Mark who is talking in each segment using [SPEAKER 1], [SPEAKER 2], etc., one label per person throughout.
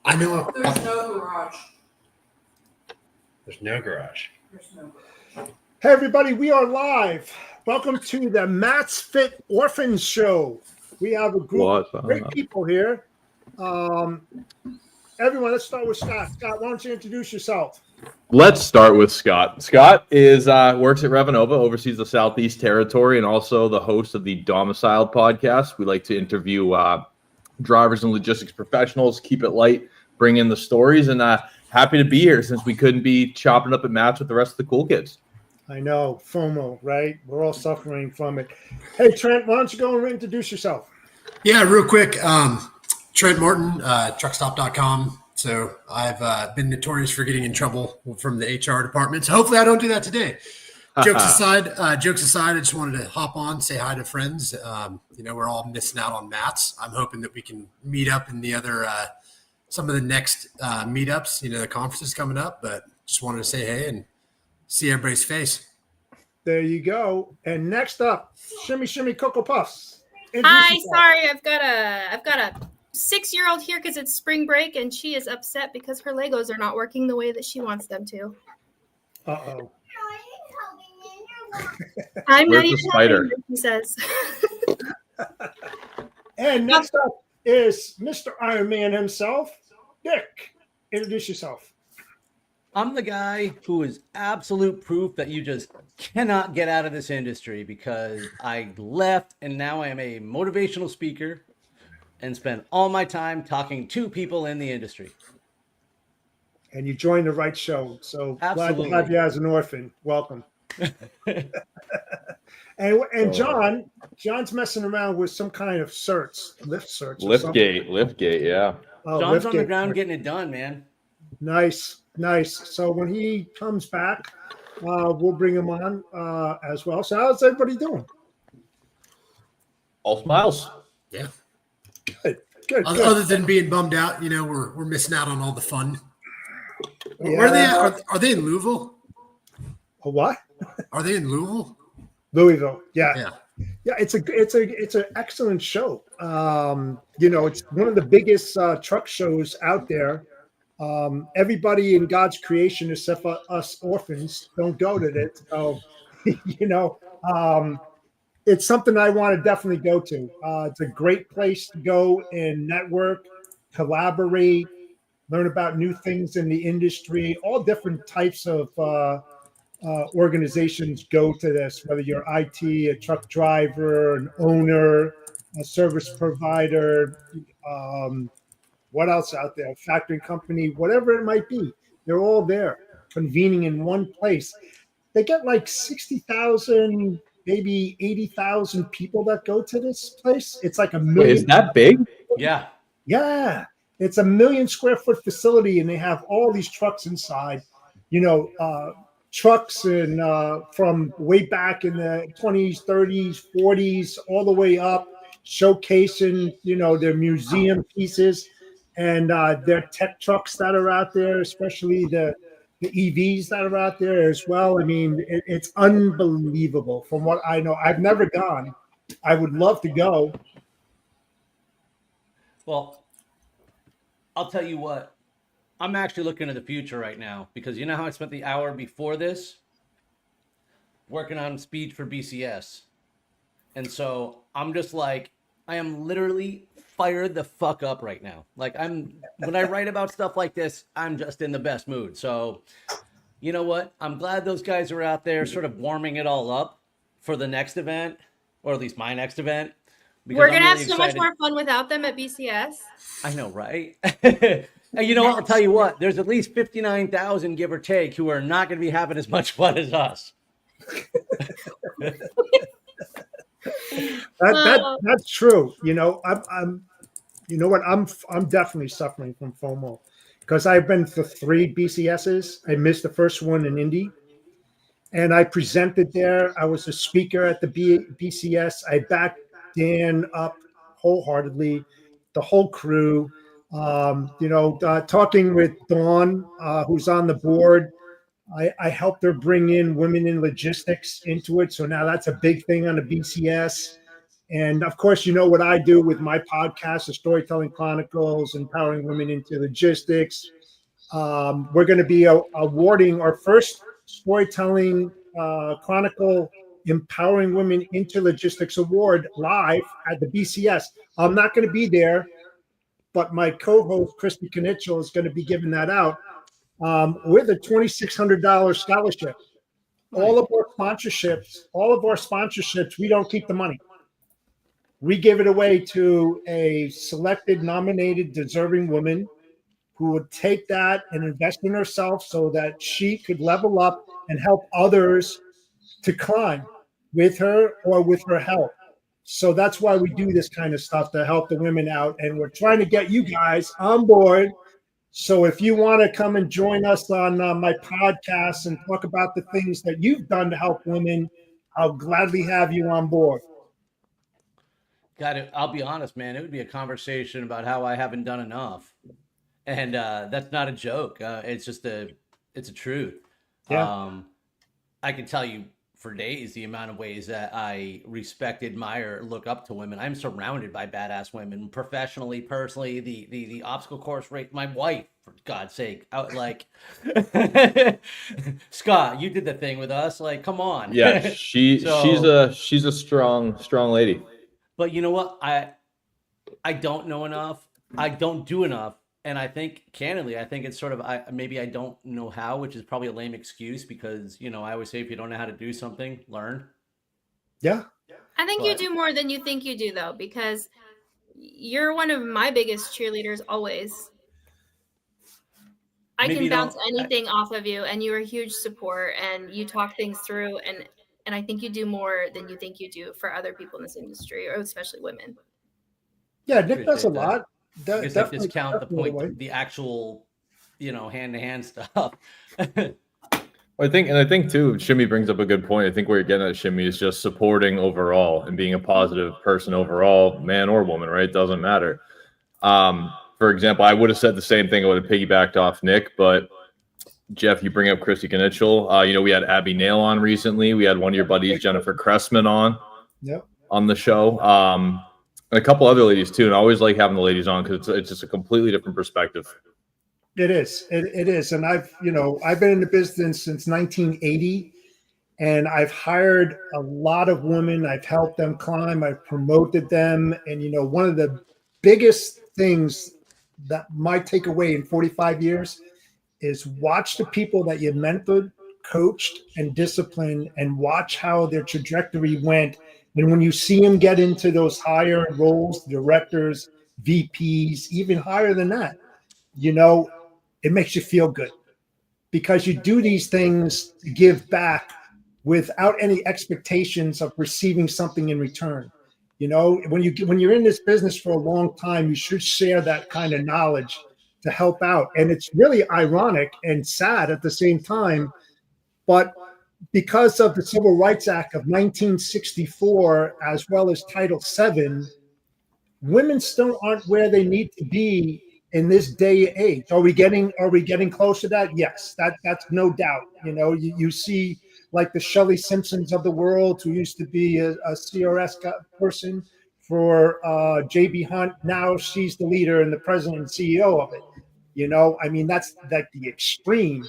[SPEAKER 1] I know.
[SPEAKER 2] There's no garage.
[SPEAKER 1] There's no garage.
[SPEAKER 2] There's no garage.
[SPEAKER 3] Hey, everybody, we are live. Welcome to the Matsfit Orphans show. We have a group of great people here. Everyone, let's start with Scott. Scott, why don't you introduce yourself?
[SPEAKER 4] Let's start with Scott. Scott is works at Revanova, oversees the Southeast Territory, and also the host of the Domiciled podcast. We like to interview drivers and logistics professionals, keep it light, bring in the stories, and happy to be here since we couldn't be chopping up at Mats with the rest of the cool kids.
[SPEAKER 3] I know, FOMO, right? We're all suffering from it. Hey, Trent, why don't you go and introduce yourself?
[SPEAKER 1] Yeah, real quick. Trent Martin, truckstop.com. So I've been notorious for getting in trouble from the HR department. So hopefully I don't do that today. Jokes aside, I just wanted to hop on, say hi to friends. We're all missing out on Mats. I'm hoping that we can meet up in the other some of the next meetups. The conference is coming up, but just wanted to say hey and see everybody's face.
[SPEAKER 3] There you go. And next up, Shimmy Cocoa Puffs.
[SPEAKER 5] Hi, sorry, I've got a 6-year-old here because it's spring break, and she is upset because her Legos are not working the way that she wants them to.
[SPEAKER 3] Uh-oh.
[SPEAKER 5] I'm
[SPEAKER 4] Where's
[SPEAKER 5] not even
[SPEAKER 4] the spider?
[SPEAKER 5] helping her, he says.
[SPEAKER 3] And next up is Mr. Iron Man himself, Dick. Introduce yourself.
[SPEAKER 6] I'm the guy who is absolute proof that you just cannot get out of this industry because I left and now I am a motivational speaker and spend all my time talking to people in the industry.
[SPEAKER 3] And you joined the right show. So
[SPEAKER 6] Absolutely.
[SPEAKER 3] glad to have you as an orphan. Welcome. and John's messing around with some kind of certs, lift certs.
[SPEAKER 4] Liftgate, yeah.
[SPEAKER 3] Oh,
[SPEAKER 6] John's on the ground getting it done, man.
[SPEAKER 3] Nice. So when he comes back, we'll bring him on as well. So how's everybody doing?
[SPEAKER 4] All smiles.
[SPEAKER 1] Yeah.
[SPEAKER 3] Good.
[SPEAKER 1] Other than being bummed out, we're missing out on all the fun.
[SPEAKER 3] Yeah.
[SPEAKER 1] Where are they at? Are they in Louisville?
[SPEAKER 3] A what?
[SPEAKER 1] Are they in Louisville?
[SPEAKER 3] Louisville.
[SPEAKER 1] Yeah.
[SPEAKER 3] Yeah, it's an excellent show. It's one of the biggest truck shows out there. Everybody in God's creation, except for us orphans, don't go to it. So, it's something I want to definitely go to. It's a great place to go and network, collaborate, learn about new things in the industry. All different types of organizations go to this, whether you're IT, a truck driver, an owner, a service provider, what else out there? Factoring company, whatever it might be. They're all there, convening in one place. They get like 60,000, maybe 80,000 people that go to this place. It's like a million.
[SPEAKER 4] Wait, is that big?
[SPEAKER 6] Yeah.
[SPEAKER 3] Yeah. It's a 1 million square foot facility, and they have all these trucks inside. Trucks and from way back in the 20s, 30s, 40s, all the way up, showcasing, their museum pieces. And their tech trucks that are out there, especially the EVs that are out there as well. I mean, it's unbelievable from what I know. I've never gone. I would love to go.
[SPEAKER 6] Well, I'll tell you what. I'm actually looking at the future right now because you know how I spent the hour before this working on speech for BCS. And so I'm just like, I am literally fired the fuck up right now. Like when I write about stuff like this, I'm just in the best mood. So you know what? I'm glad those guys are out there sort of warming it all up for the next event, or at least my next event.
[SPEAKER 5] We're going to have so much more fun without them at BCS.
[SPEAKER 6] I know, right? And you know what? I'll tell you what. There's at least 59,000, give or take, who are not going to be having as much fun as us.
[SPEAKER 3] That's true. I'm definitely suffering from FOMO because I've been to 3 BCSs. I missed the first one in Indy, and I presented there. I was a speaker at the BCS. I backed Dan up wholeheartedly, the whole crew. Talking with Dawn, who's on the board. I helped her bring in women in logistics into it. So now that's a big thing on the BCS. And of course, you know what I do with my podcast, the Storytelling Chronicles, Empowering Women into Logistics. We're going to be awarding our first Storytelling Chronicle Empowering Women into Logistics Award live at the BCS. I'm not going to be there, but my co-host, Christy Knichel, is going to be giving that out with a $2,600 scholarship. All of our sponsorships, we don't keep the money. We give it away to a selected, nominated, deserving woman who would take that and invest in herself so that she could level up and help others to climb with her or with her help. So that's why we do this kind of stuff, to help the women out. And we're trying to get you guys on board. So if you want to come and join us on my podcast and talk about the things that you've done to help women, I'll gladly have you on board.
[SPEAKER 6] Got it. I'll be honest, man. It would be a conversation about how I haven't done enough, and that's not a joke. It's just it's a truth.
[SPEAKER 3] Yeah.
[SPEAKER 6] I can tell you for days the amount of ways that I respect, admire, look up to women. I'm surrounded by badass women, professionally, personally. The obstacle course rate. My wife, for God's sake, like Scott, you did the thing with us. Like, come on.
[SPEAKER 4] Yeah, she's a strong lady.
[SPEAKER 6] But you know what? I don't know enough. I don't do enough. And I think, candidly, I think it's sort of, maybe I don't know how, which is probably a lame excuse because, I always say if you don't know how to do something, learn.
[SPEAKER 3] Yeah.
[SPEAKER 5] I think you do more than you think you do, though, because you're one of my biggest cheerleaders always. I can bounce anything off of you, and you're a huge support, and you talk things through, and I think you do more than you think you do for other people in this industry, or especially women.
[SPEAKER 3] Yeah, Nick does a lot.
[SPEAKER 6] I guess I discount the actual, hand-to-hand stuff.
[SPEAKER 4] I think too, Shimmy brings up a good point. I think where you're getting at, Shimmy, is just supporting overall and being a positive person overall, man or woman, right? Doesn't matter. For example, I would have said the same thing. I would have piggybacked off Nick, but Jeff, you bring up Christy Knichel. We had Abby Nail on recently. We had one of your buddies, Jennifer Cressman, on the show. And a couple other ladies too. And I always like having the ladies on because it's just a completely different perspective.
[SPEAKER 3] It is. It is. And I've been in the business since 1980, and I've hired a lot of women. I've helped them climb. I've promoted them. And, one of the biggest things that my takeaway in 45 years is watch the people that you mentored, coached, and disciplined, and watch how their trajectory went. And when you see them get into those higher roles, directors, VPs, even higher than that, it makes you feel good because you do these things to give back without any expectations of receiving something in return. When you're in this business for a long time, you should share that kind of knowledge to help out. And it's really ironic and sad at the same time, but because of the Civil Rights Act of 1964, as well as Title VII, women still aren't where they need to be in this day and age. Are we getting close to that? Yes, that's no doubt. You see like the Shelley Simpsons of the world, who used to be a CRS person for J.B. Hunt. Now she's the leader and the president and CEO of it. That's like the extreme.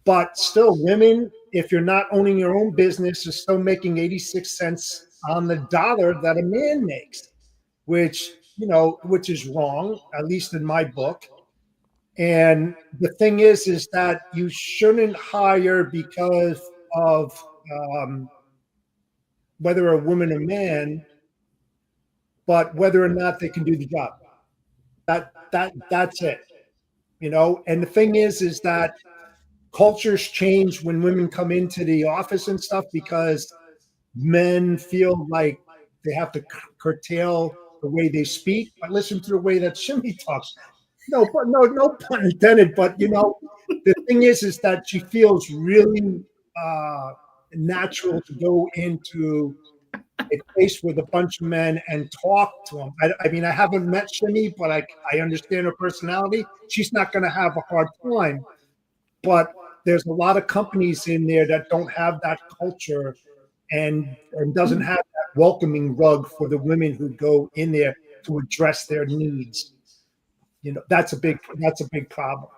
[SPEAKER 3] But still, women, if you're not owning your own business, are still making 86 cents on the dollar that a man makes, which is wrong, at least in my book. And the thing is that you shouldn't hire because of whether a woman or man, but whether or not they can do the job. That's it. And the thing is that cultures change when women come into the office and stuff because men feel like they have to curtail the way they speak. But listen to the way that Shimmy talks. No pun intended. But the thing is that she feels really natural to go into a place with a bunch of men and talk to them. I haven't met Shimmy, but I understand her personality. She's not going to have a hard time. But there's a lot of companies in there that don't have that culture and doesn't have that welcoming rug for the women who go in there to address their needs. That's a big problem.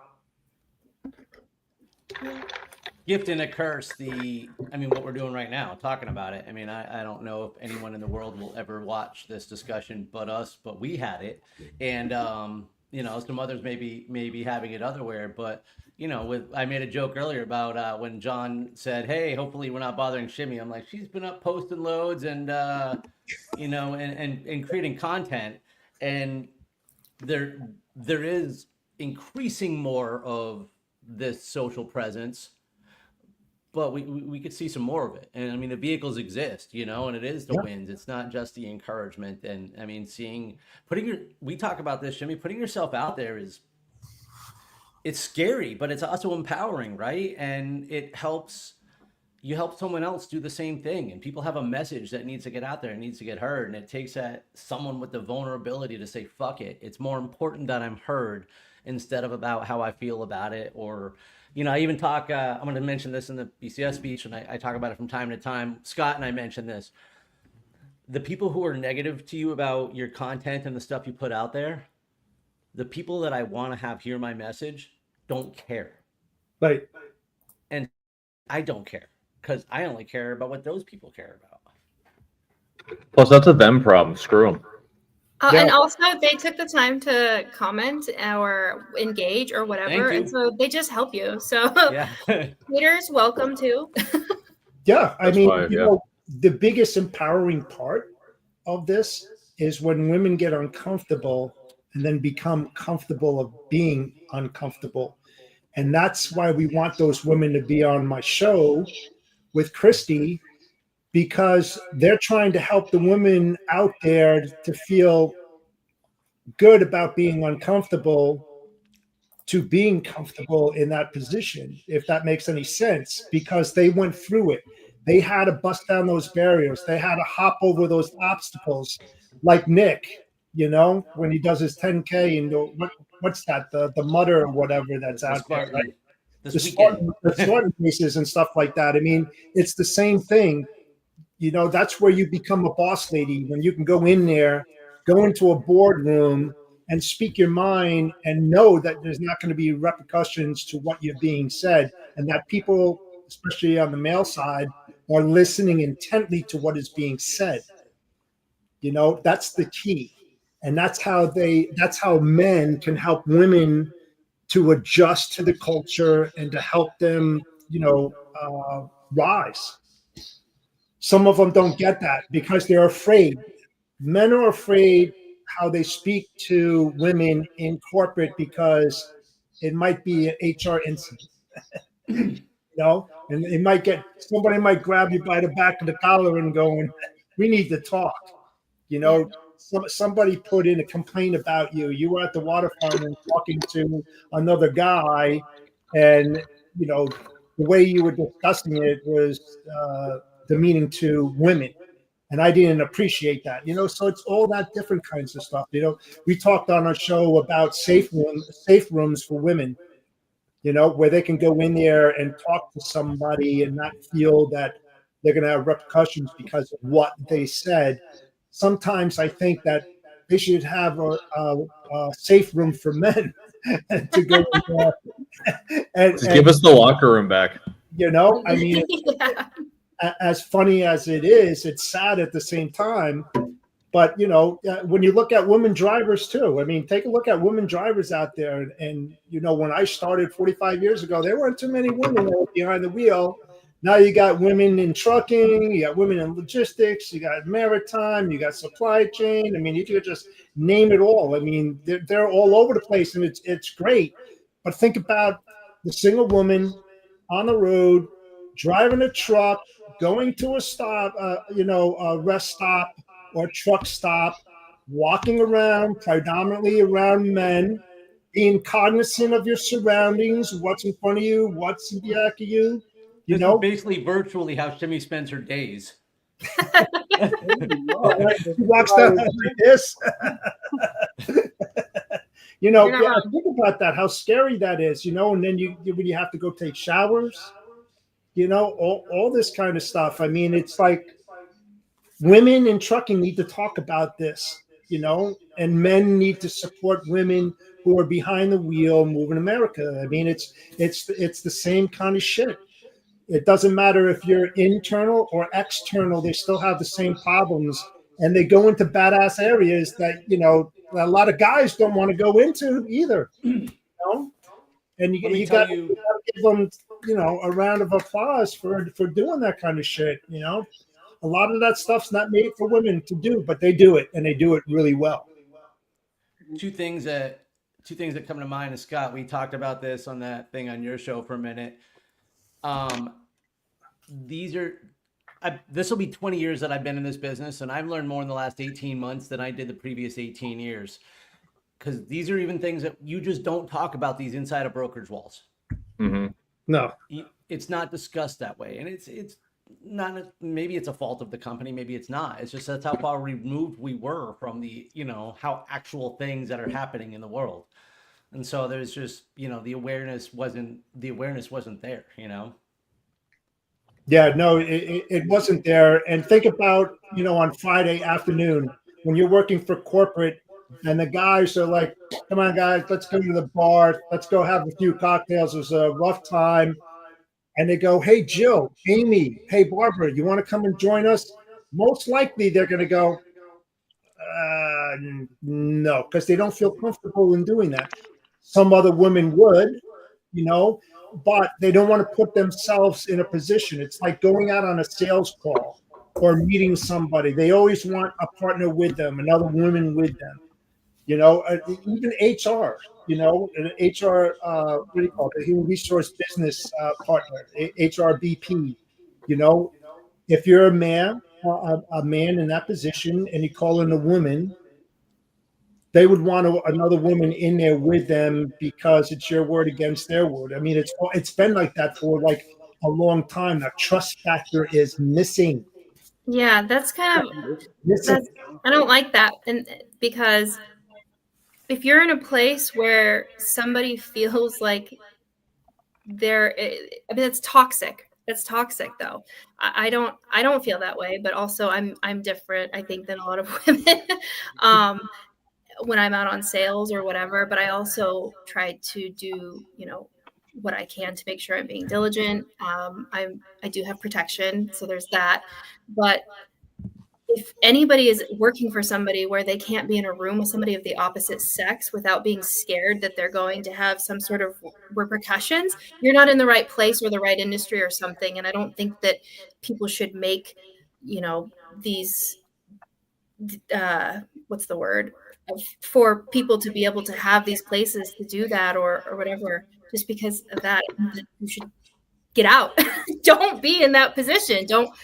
[SPEAKER 6] Gift and a curse. What we're doing right now, talking about it. I don't know if anyone in the world will ever watch this discussion but us, but we had it. And, some others may be having it otherwhere, but I made a joke earlier about when John said, "Hey, hopefully we're not bothering Shimmy." I'm like, she's been up posting loads and and creating content, and there is increasing more of this social presence, but we could see some more of it. And the vehicles exist, and it is the wins. It's not just the encouragement. And we talk about this, Jimmy, putting yourself out there it's scary, but it's also empowering, right? And you help someone else do the same thing. And people have a message that needs to get out there and needs to get heard. And it takes someone with the vulnerability to say, fuck it. It's more important that I'm heard instead of about how I feel about it. Or, I even talk, I'm going to mention this in the BCS speech, and I talk about it from time to time. Scott and I mentioned this. The people who are negative to you about your content and the stuff you put out there, the people that I want to have hear my message don't care.
[SPEAKER 3] Right.
[SPEAKER 6] And I don't care because I only care about what those people care about.
[SPEAKER 4] Plus, that's a them problem. Screw them.
[SPEAKER 5] And also, they took the time to comment or engage or whatever, and so they just help you. So, haters, welcome too.
[SPEAKER 3] Yeah, the biggest empowering part of this is when women get uncomfortable and then become comfortable of being uncomfortable. And that's why we want those women to be on my show with Christy, because they're trying to help the women out there to feel good about being uncomfortable to being comfortable in that position, if that makes any sense, because they went through it. They had to bust down those barriers. They had to hop over those obstacles, like Nick, when he does his 10K and what's that? The mutter or whatever that's out there, right? The Spartan races and stuff like that. It's the same thing. That's where you become a boss lady, when you can go in there, go into a boardroom and speak your mind and know that there's not going to be repercussions to what you're being said, and that people, especially on the male side, are listening intently to what is being said. That's the key. And that's how men can help women to adjust to the culture and to help them, rise. Some of them don't get that because they're afraid. Men are afraid how they speak to women in corporate because it might be an HR incident. And somebody might grab you by the back of the collar and going, "We need to talk." Somebody put in a complaint about you. You were at the waterfront and talking to another guy, and the way you were discussing it was demeaning to women, and I didn't appreciate that. So it's all that different kinds of stuff. We talked on our show about safe rooms for women. Where they can go in there and talk to somebody and not feel that they're going to have repercussions because of what they said. Sometimes I think that they should have a safe room for men to go in there. And
[SPEAKER 4] give us the locker room back.
[SPEAKER 3] As funny as it is, it's sad at the same time. But, when you look at women drivers too, take a look at women drivers out there. And when I started 45 years ago, there weren't too many women that were behind the wheel. Now you got women in trucking, you got women in logistics, you got maritime, you got supply chain. You could just name it all. They're all over the place, and it's great. But think about the single woman on the road, driving a truck, going to a stop, a rest stop or truck stop, walking around, predominantly around men, being cognizant of your surroundings, what's in front of you, what's in the back of you.
[SPEAKER 6] This is basically virtually how Shimmy spends her days.
[SPEAKER 3] She walks down like this. Think about that, how scary that is, and then when you have to go take showers, all this kind of stuff. It's like, women in trucking need to talk about this, and men need to support women who are behind the wheel moving America. I mean, it's the same kind of shit. It doesn't matter if you're internal or external, they still have the same problems. And they go into badass areas that, a lot of guys don't want to go into either. And
[SPEAKER 6] Let me
[SPEAKER 3] you
[SPEAKER 6] tell
[SPEAKER 3] got
[SPEAKER 6] you,
[SPEAKER 3] to give them, a round of applause for doing that kind of shit. A lot of that stuff's not made for women to do, but they do it, and they do it really well.
[SPEAKER 6] two things that come to mind is, Scott, we talked about this on that thing on your show for a minute. This will be 20 years that I've been in this business, and I've learned more in the last 18 months than I did the previous 18 years. Because these are even things that you just don't talk about, these inside of brokerage walls.
[SPEAKER 4] Mm-hmm.
[SPEAKER 3] No,
[SPEAKER 6] it's not discussed that way, and it's not. Maybe it's a fault of the company, maybe it's not. It's just that's how far removed we were from the how actual things that are happening in the world. And so there's just the awareness wasn't there.
[SPEAKER 3] Yeah, no, it wasn't there. And think about, on Friday afternoon when you're working for corporate and the guys are like, come on, guys, let's go to the bar. Let's go have a few cocktails. It was a rough time. And they go, hey, Jill, Amy, hey, Barbara, you want to come and join us? Most likely they're going to go, no, because they don't feel comfortable in doing that. Some other women would, but they don't want to put themselves in a position. It's like going out on a sales call or meeting somebody. They always want a partner with them, another woman with them. Even HR, an HR, what do you call it? A human resource business partner, HRBP. If you're a man in that position, and you call in a woman, they would want another woman in there with them because it's your word against their word. I mean, it's been like that for like a long time. That trust factor is missing.
[SPEAKER 5] Yeah, that's kind of
[SPEAKER 3] Missing.
[SPEAKER 5] I don't like that, and because if you're in a place where somebody feels like it's toxic. It's toxic, though. I don't feel that way, but also I'm different, I think, than a lot of women. When I'm out on sales or whatever, but I also try to do, what I can to make sure I'm being diligent. I do have protection, so there's that. But if anybody is working for somebody where they can't be in a room with somebody of the opposite sex without being scared that they're going to have some sort of repercussions, you're not in the right place or the right industry or something. And I don't think that people should make, these, what's the word, for people to be able to have these places to do that or whatever, just because of that. You should get out. Don't be in that position. Don't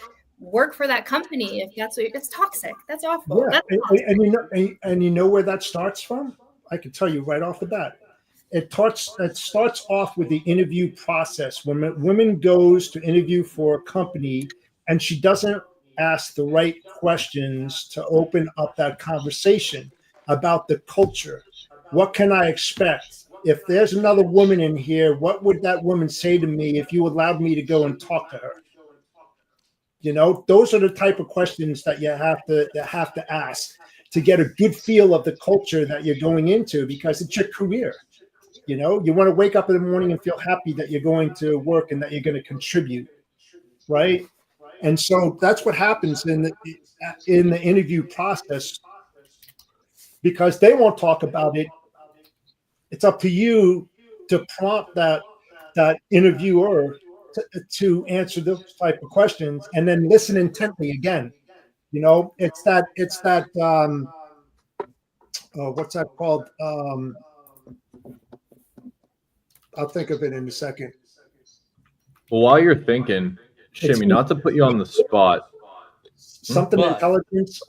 [SPEAKER 5] work for that company if that's it's toxic. That's awful.
[SPEAKER 3] Yeah,
[SPEAKER 5] That's toxic.
[SPEAKER 3] and you know where that starts from? I can tell you right off the bat. It starts off with the interview process. When a woman goes to interview for a company and she doesn't ask the right questions to open up that conversation about the culture. What can I expect? If there's another woman in here, what would that woman say to me if you allowed me to go and talk to her? Those are the type of questions that you have to ask to get a good feel of the culture that you're going into, because it's your career. You want to wake up in the morning and feel happy that you're going to work and that you're going to contribute, right? And so that's what happens in the interview process, because they won't talk about it. It's up to you to prompt that interviewer to answer those type of questions, and then listen intently again. It's that what's that called? I'll think of it in a second.
[SPEAKER 4] Well, while you're thinking, Shimmy, not to put you on the spot.
[SPEAKER 3] Something intelligence.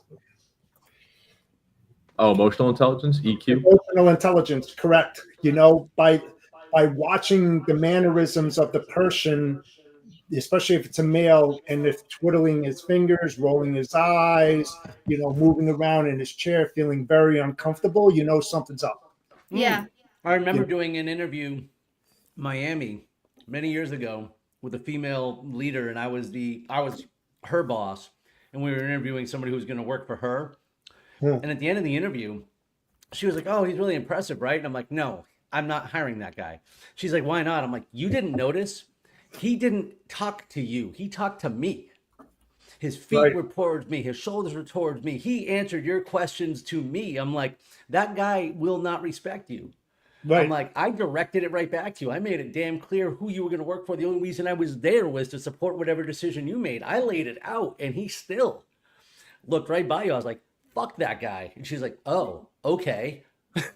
[SPEAKER 4] Oh, emotional intelligence, EQ.
[SPEAKER 3] Emotional intelligence, correct. By watching the mannerisms of the person, especially if it's a male, and if twiddling his fingers, rolling his eyes, moving around in his chair, feeling very uncomfortable, something's up.
[SPEAKER 5] Yeah.
[SPEAKER 6] I remember doing an interview in Miami many years ago with a female leader, and I was her boss. and we were interviewing somebody who was going to work for her.
[SPEAKER 3] Hmm.
[SPEAKER 6] And at the end of the interview, she was like, "Oh, he's really impressive, right?" And I'm like, "No, I'm not hiring that guy." She's like, "Why not?" I'm like, "You didn't notice? He didn't talk to you. He talked to me. His feet were towards me. His shoulders were towards me. He answered your questions to me." I'm like, "That guy will not respect you."
[SPEAKER 3] Right.
[SPEAKER 6] I'm like, "I directed it right back to you. I made it damn clear who you were going to work for. The only reason I was there was to support whatever decision you made. I laid it out." And he still looked right by you. I was like, "Fuck that guy." And she's like, "Oh, okay."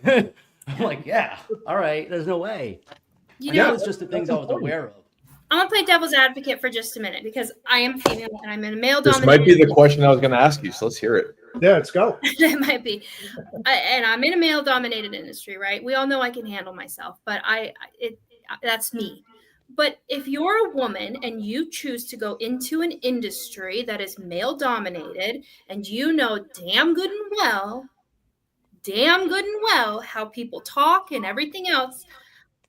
[SPEAKER 6] I'm like, "Yeah, all right. There's no way."
[SPEAKER 5] You
[SPEAKER 6] That
[SPEAKER 5] know,
[SPEAKER 6] was just the things I was aware of.
[SPEAKER 5] I'm gonna play devil's advocate for just a minute because I am female and I'm in a male
[SPEAKER 4] This
[SPEAKER 5] dominated.
[SPEAKER 4] might be the question I was going to ask you, so let's hear it.
[SPEAKER 3] Yeah, let's go.
[SPEAKER 5] It might be, and I'm in a male dominated industry, right? We all know I can handle myself, but that's me. But if you're a woman and you choose to go into an industry that is male dominated, and you know damn good and well how people talk and everything else,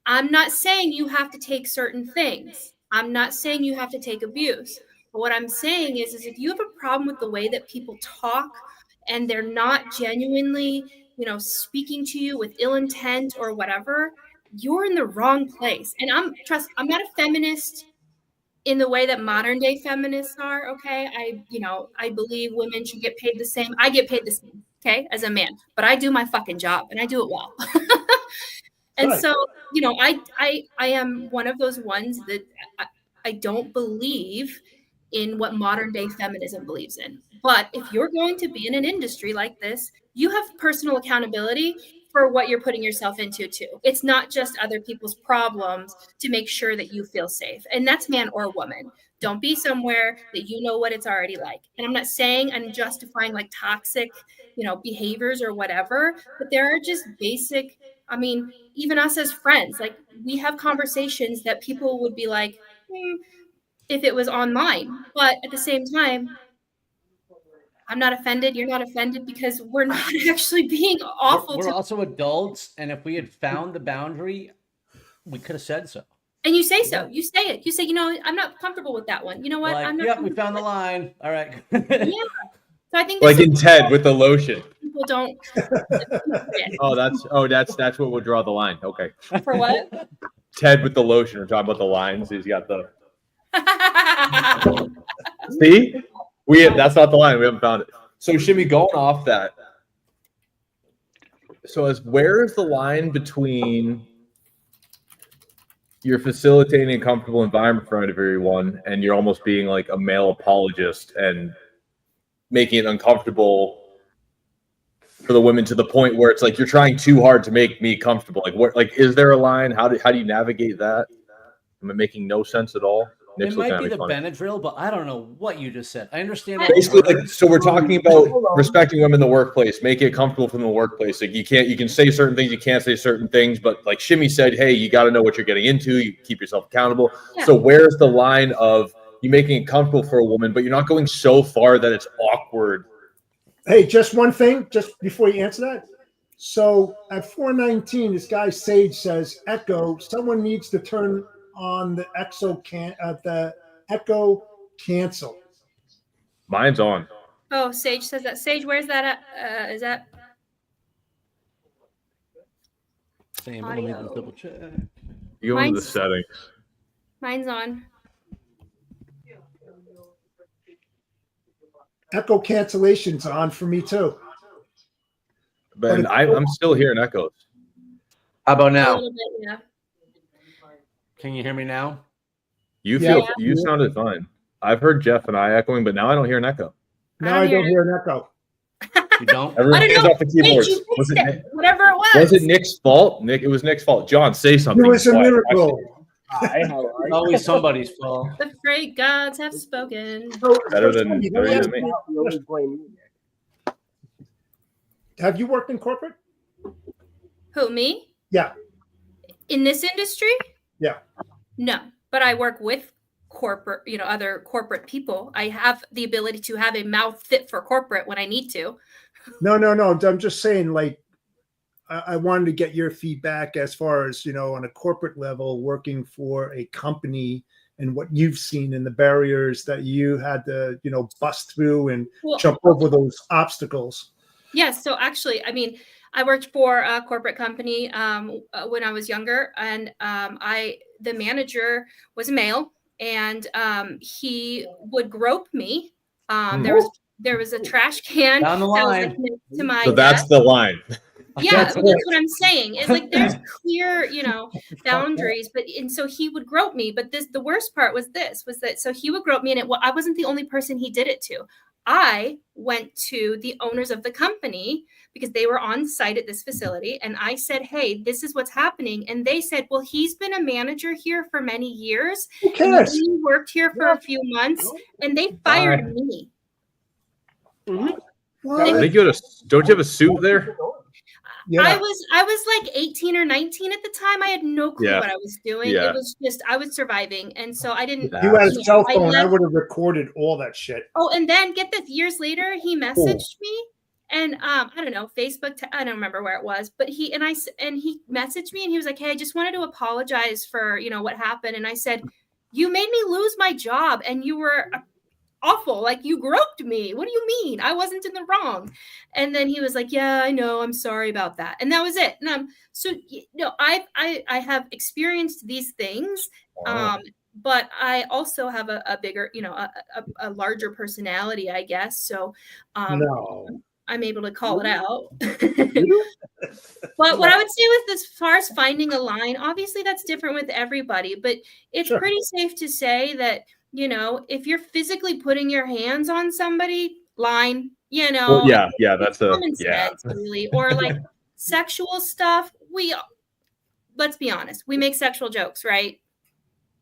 [SPEAKER 5] I'm not saying you have to take certain things. I'm not saying you have to take abuse. But what I'm saying is if you have a problem with the way that people talk and they're not genuinely, speaking to you with ill intent or whatever, you're in the wrong place. And I'm not a feminist in the way that modern day feminists are. Okay. I believe women should get paid the same. I get paid the same. Okay. As a man, but I do my fucking job and I do it well. And
[SPEAKER 3] Right.
[SPEAKER 5] so, I am one of those ones that I don't believe in what modern day feminism believes in. But if you're going to be in an industry like this, you have personal accountability for what you're putting yourself into too. It's not just other people's problems to make sure that you feel safe. And that's man or woman. Don't be somewhere that you know what it's already like. And I'm not saying I'm justifying like toxic, behaviors or whatever, but there are just basic, I mean, even us as friends, like we have conversations that people would be like, if it was online. But at the same time, I'm not offended. You're not offended because we're not actually being awful
[SPEAKER 6] We're
[SPEAKER 5] to.
[SPEAKER 6] also adults, and if we had found the boundary, we could have said so.
[SPEAKER 5] And you say so. You say it. You say, I'm not comfortable with that one. You know what?
[SPEAKER 6] Like,
[SPEAKER 5] I'm not.
[SPEAKER 6] yep, we found the line. All right.
[SPEAKER 5] Yeah. So I think
[SPEAKER 4] Like
[SPEAKER 5] this
[SPEAKER 4] in
[SPEAKER 5] is
[SPEAKER 4] Ted with the lotion.
[SPEAKER 5] people don't.
[SPEAKER 4] That's what would draw the line. Okay.
[SPEAKER 5] For what?
[SPEAKER 4] Ted with the lotion. We're talking about the lines. He's got the. See, that's not the line. We haven't found it. So Shimmy, going off that. So where is the line between you're facilitating a comfortable environment for everyone, and you're almost being like a male apologist and making it uncomfortable for the women to the point where it's like you're trying too hard to make me comfortable? Like is there a line? How do you navigate that? Am I making no sense at all?
[SPEAKER 6] It might be the Benadryl, but I don't know what you just said. I understand.
[SPEAKER 4] Basically, so we're talking about respecting women in the workplace, making it comfortable from the workplace. Like you can say certain things, you can't say certain things, but like Shimmy said, hey, you got to know what you're getting into. You keep yourself accountable. Yeah. So where's the line of you making it comfortable for a woman, but you're not going so far that it's awkward?
[SPEAKER 3] Hey, just one thing, just before you answer that. So at 419, this guy Sage says, "Echo, someone needs to turn on the Echo cancel."
[SPEAKER 4] Mine's on.
[SPEAKER 5] Oh, Sage says that. Sage, where's that at? Is that
[SPEAKER 6] same? Let me just double check.
[SPEAKER 4] You go into the settings.
[SPEAKER 5] Mine's on.
[SPEAKER 3] Echo cancellation's on for me too.
[SPEAKER 4] But I'm still hearing echoes.
[SPEAKER 6] How about now?
[SPEAKER 5] A little bit, yeah.
[SPEAKER 6] Can you hear me now?
[SPEAKER 4] You sounded fine. I've heard Jeff and I echoing, but now I don't hear an echo.
[SPEAKER 3] Now I don't hear an echo.
[SPEAKER 6] You don't?
[SPEAKER 4] Everyone hands off the keyboards.
[SPEAKER 5] Whatever it was.
[SPEAKER 4] Was it Nick's fault? It was Nick's fault. John, say something.
[SPEAKER 3] It was a miracle.
[SPEAKER 6] Always somebody's fault.
[SPEAKER 5] The great gods have spoken.
[SPEAKER 4] Better than me.
[SPEAKER 3] Have you worked in corporate?
[SPEAKER 5] Who, me?
[SPEAKER 3] Yeah.
[SPEAKER 5] In this industry?
[SPEAKER 3] Yeah.
[SPEAKER 5] No, but I work with corporate, other corporate people. I have the ability to have a mouth fit for corporate when I need to.
[SPEAKER 3] No. I'm just saying, like, I wanted to get your feedback as far as, on a corporate level, working for a company and what you've seen and the barriers that you had to, bust through and
[SPEAKER 5] Well,
[SPEAKER 3] jump over those obstacles.
[SPEAKER 5] Yes. So actually, I mean, I worked for a corporate company when I was younger, and the manager was a male, and he would grope me. There was a trash can
[SPEAKER 6] Down the
[SPEAKER 5] that was
[SPEAKER 6] line.
[SPEAKER 5] like next to my
[SPEAKER 4] So that's
[SPEAKER 5] desk.
[SPEAKER 4] the line.
[SPEAKER 5] Yeah,
[SPEAKER 6] That's
[SPEAKER 5] well, that's what I'm saying. It's like there's clear, boundaries. And so he would grope me. But the worst part was that so he would grope me, and I wasn't the only person he did it to. I went to the owners of the company because they were on site at this facility, and I said, "Hey, this is what's happening." And they said, "Well, he's been a manager here for many years.
[SPEAKER 3] Who
[SPEAKER 5] And
[SPEAKER 3] cares?
[SPEAKER 5] he worked here for a few months, and they fired me."
[SPEAKER 3] Well,
[SPEAKER 4] I think don't you have a suit there?
[SPEAKER 3] yeah.
[SPEAKER 5] I was like 18 or 19 at the time. I had no clue
[SPEAKER 4] Yeah.
[SPEAKER 5] what I was doing.
[SPEAKER 4] Yeah.
[SPEAKER 5] It was just I was surviving, and so I didn't.
[SPEAKER 3] If you had a cell
[SPEAKER 5] I
[SPEAKER 3] phone, I
[SPEAKER 5] left-
[SPEAKER 3] would have recorded all that shit.
[SPEAKER 5] Oh, and then get this. Years later, he messaged me, and I don't know, Facebook. I don't remember where it was, but he messaged me, and he was like, "Hey, I just wanted to apologize for what happened." And I said, "You made me lose my job, and you were awful. Like, you groped me. What do you mean? I wasn't in the wrong." And then he was like, "Yeah, I know. I'm sorry about that." And that was it. And I have experienced these things. But I also have a bigger, a larger personality, I guess. So
[SPEAKER 3] No.
[SPEAKER 5] I'm able to call it out. But what I would say with as far as finding a line, obviously that's different with everybody, but it's
[SPEAKER 3] Sure.
[SPEAKER 5] pretty safe to say that, if you're physically putting your hands on somebody, line,
[SPEAKER 4] Well, yeah, that's
[SPEAKER 5] common sense, really. Or like sexual stuff, let's be honest, we make sexual jokes, right?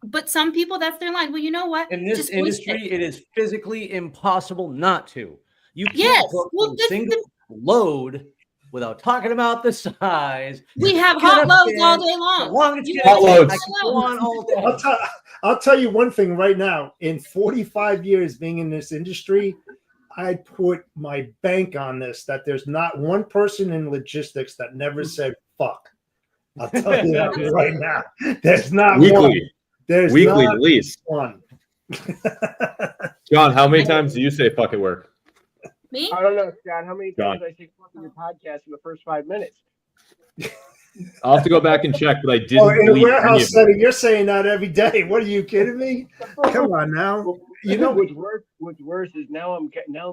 [SPEAKER 5] But some people, that's their line. Well, you know what?
[SPEAKER 6] In this
[SPEAKER 5] Just voice
[SPEAKER 6] industry,
[SPEAKER 5] it.
[SPEAKER 6] it is physically impossible not to. You can't
[SPEAKER 5] Yes.
[SPEAKER 6] go
[SPEAKER 5] Well,
[SPEAKER 6] a single load without talking about the size.
[SPEAKER 5] we have
[SPEAKER 6] Get
[SPEAKER 5] hot
[SPEAKER 6] up
[SPEAKER 5] loads
[SPEAKER 6] there,
[SPEAKER 5] all day long.
[SPEAKER 6] as long as
[SPEAKER 5] You
[SPEAKER 6] you
[SPEAKER 5] know,
[SPEAKER 4] Hot
[SPEAKER 6] get-
[SPEAKER 4] loads.
[SPEAKER 6] I can go on all day.
[SPEAKER 3] I'll tell you one thing right now. In 45 years being in this industry, I put my bank on this that there's not one person in logistics that never said fuck. I'll tell you that right now. There's not one.
[SPEAKER 4] Weekly.
[SPEAKER 3] There's
[SPEAKER 4] Weekly
[SPEAKER 3] not
[SPEAKER 4] at least.
[SPEAKER 3] one.
[SPEAKER 4] John, how many times do you say fuck at work?
[SPEAKER 5] Me?
[SPEAKER 2] I don't know, Scott. How many
[SPEAKER 4] John.
[SPEAKER 2] times I say fuck in your podcast in the first 5 minutes?
[SPEAKER 4] I'll have to go back and check, but I didn't
[SPEAKER 3] Oh, in a
[SPEAKER 4] delete any
[SPEAKER 3] warehouse
[SPEAKER 4] of them.
[SPEAKER 3] setting, you're saying that every day. What are you kidding me? Come on now. You know,
[SPEAKER 2] what's worse is now I'm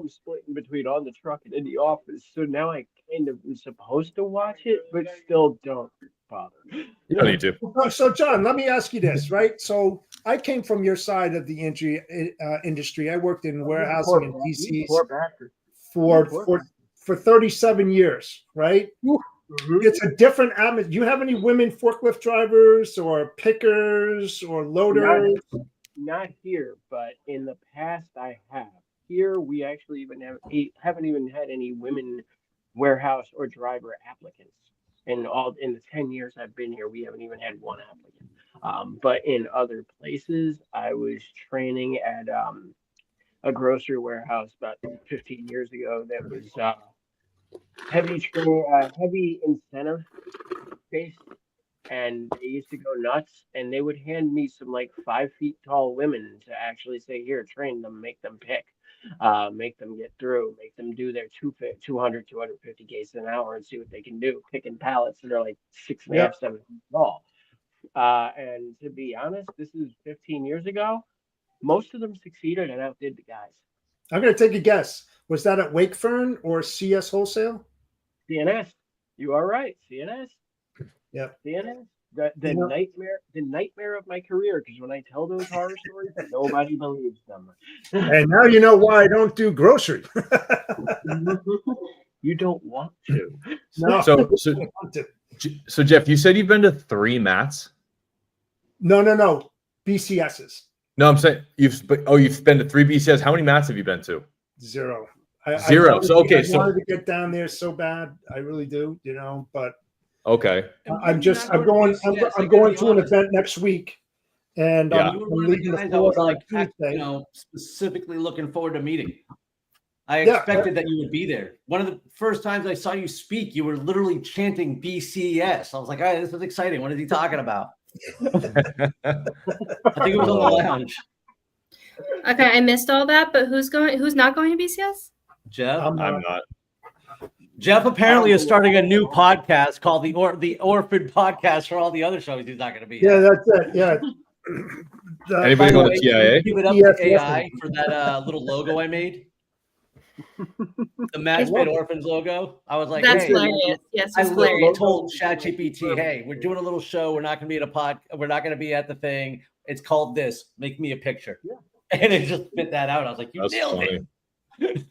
[SPEAKER 2] splitting between on the truck and in the office. So now I kind of am supposed to watch it, but still don't bother.
[SPEAKER 4] You don't need to.
[SPEAKER 3] So John, let me ask you this, right? So I came from your side of the industry. I worked in warehousing and DCs for 37 years, right? It's a different atmosphere. Do you have any women forklift drivers or pickers or loaders?
[SPEAKER 2] Not here, but in the past I have. Here we actually haven't even had any women warehouse or driver applicants. In the 10 years I've been here, we haven't even had one applicant. But in other places, I was training at a grocery warehouse about 15 years ago that was heavy incentive based, and they used to go nuts, and they would hand me some like 5 feet tall women to actually say, here, train them, make them pick, make them get through, make them do their 250 cases an hour and see what they can do, picking pallets that are like 6.5, 7 feet tall. And to be honest, this is 15 years ago. Most of them succeeded and outdid the guys.
[SPEAKER 3] I'm going to take a guess. Was that at Wakefern or CS Wholesale?
[SPEAKER 2] CNS. You are right. CNS.
[SPEAKER 3] Yeah.
[SPEAKER 2] CNS. The nightmare of my career, because when I tell those horror stories, nobody believes them.
[SPEAKER 3] And now you know why I don't do grocery.
[SPEAKER 2] You don't want to.
[SPEAKER 3] No.
[SPEAKER 4] So Jeff, you said you've been to 3 mats?
[SPEAKER 3] No. BCSs.
[SPEAKER 4] No, I'm saying you've been to 3 BCS. How many mats have you been to?
[SPEAKER 3] 0.
[SPEAKER 4] Zero.
[SPEAKER 3] I wanted to get down there so bad. I really do, but
[SPEAKER 4] okay.
[SPEAKER 3] I'm going to an event next week, and
[SPEAKER 4] Yeah.
[SPEAKER 3] I'm leaving the
[SPEAKER 6] I
[SPEAKER 3] floor
[SPEAKER 6] was
[SPEAKER 3] on
[SPEAKER 6] like,
[SPEAKER 3] Tuesday.
[SPEAKER 6] specifically looking forward to meeting. I expected that you would be there. One of the first times I saw you speak, you were literally chanting BCS. I was like, all right, this is exciting. What is he talking about? I think it was on the lounge.
[SPEAKER 5] Okay, I missed all that, but who's not going to BCS?
[SPEAKER 6] Jeff.
[SPEAKER 3] I'm
[SPEAKER 4] I'm
[SPEAKER 3] not.
[SPEAKER 4] not.
[SPEAKER 6] Jeff apparently is starting a new podcast called the Orphan Podcast for all the other shows he's not going to be
[SPEAKER 3] Yeah,
[SPEAKER 6] at.
[SPEAKER 3] that's it. Yeah.
[SPEAKER 4] Anybody
[SPEAKER 6] By the
[SPEAKER 4] going
[SPEAKER 6] way,
[SPEAKER 4] to TIA?
[SPEAKER 6] give it up
[SPEAKER 3] Yes,
[SPEAKER 6] to AI for that little logo I made. The Matsfit Orphans logo. I was like,
[SPEAKER 5] That's
[SPEAKER 6] hey,
[SPEAKER 5] hilarious. Yes,
[SPEAKER 6] I
[SPEAKER 5] it's
[SPEAKER 6] literally
[SPEAKER 5] hilarious.
[SPEAKER 6] told ChatGPT, hey, we're doing a little show. We're not going to be at a pod. We're not going to be at the thing. It's called this. Make me a picture.
[SPEAKER 3] Yeah.
[SPEAKER 6] And it just spit that out. I was like, you
[SPEAKER 4] That's
[SPEAKER 6] nailed
[SPEAKER 4] funny.
[SPEAKER 6] it.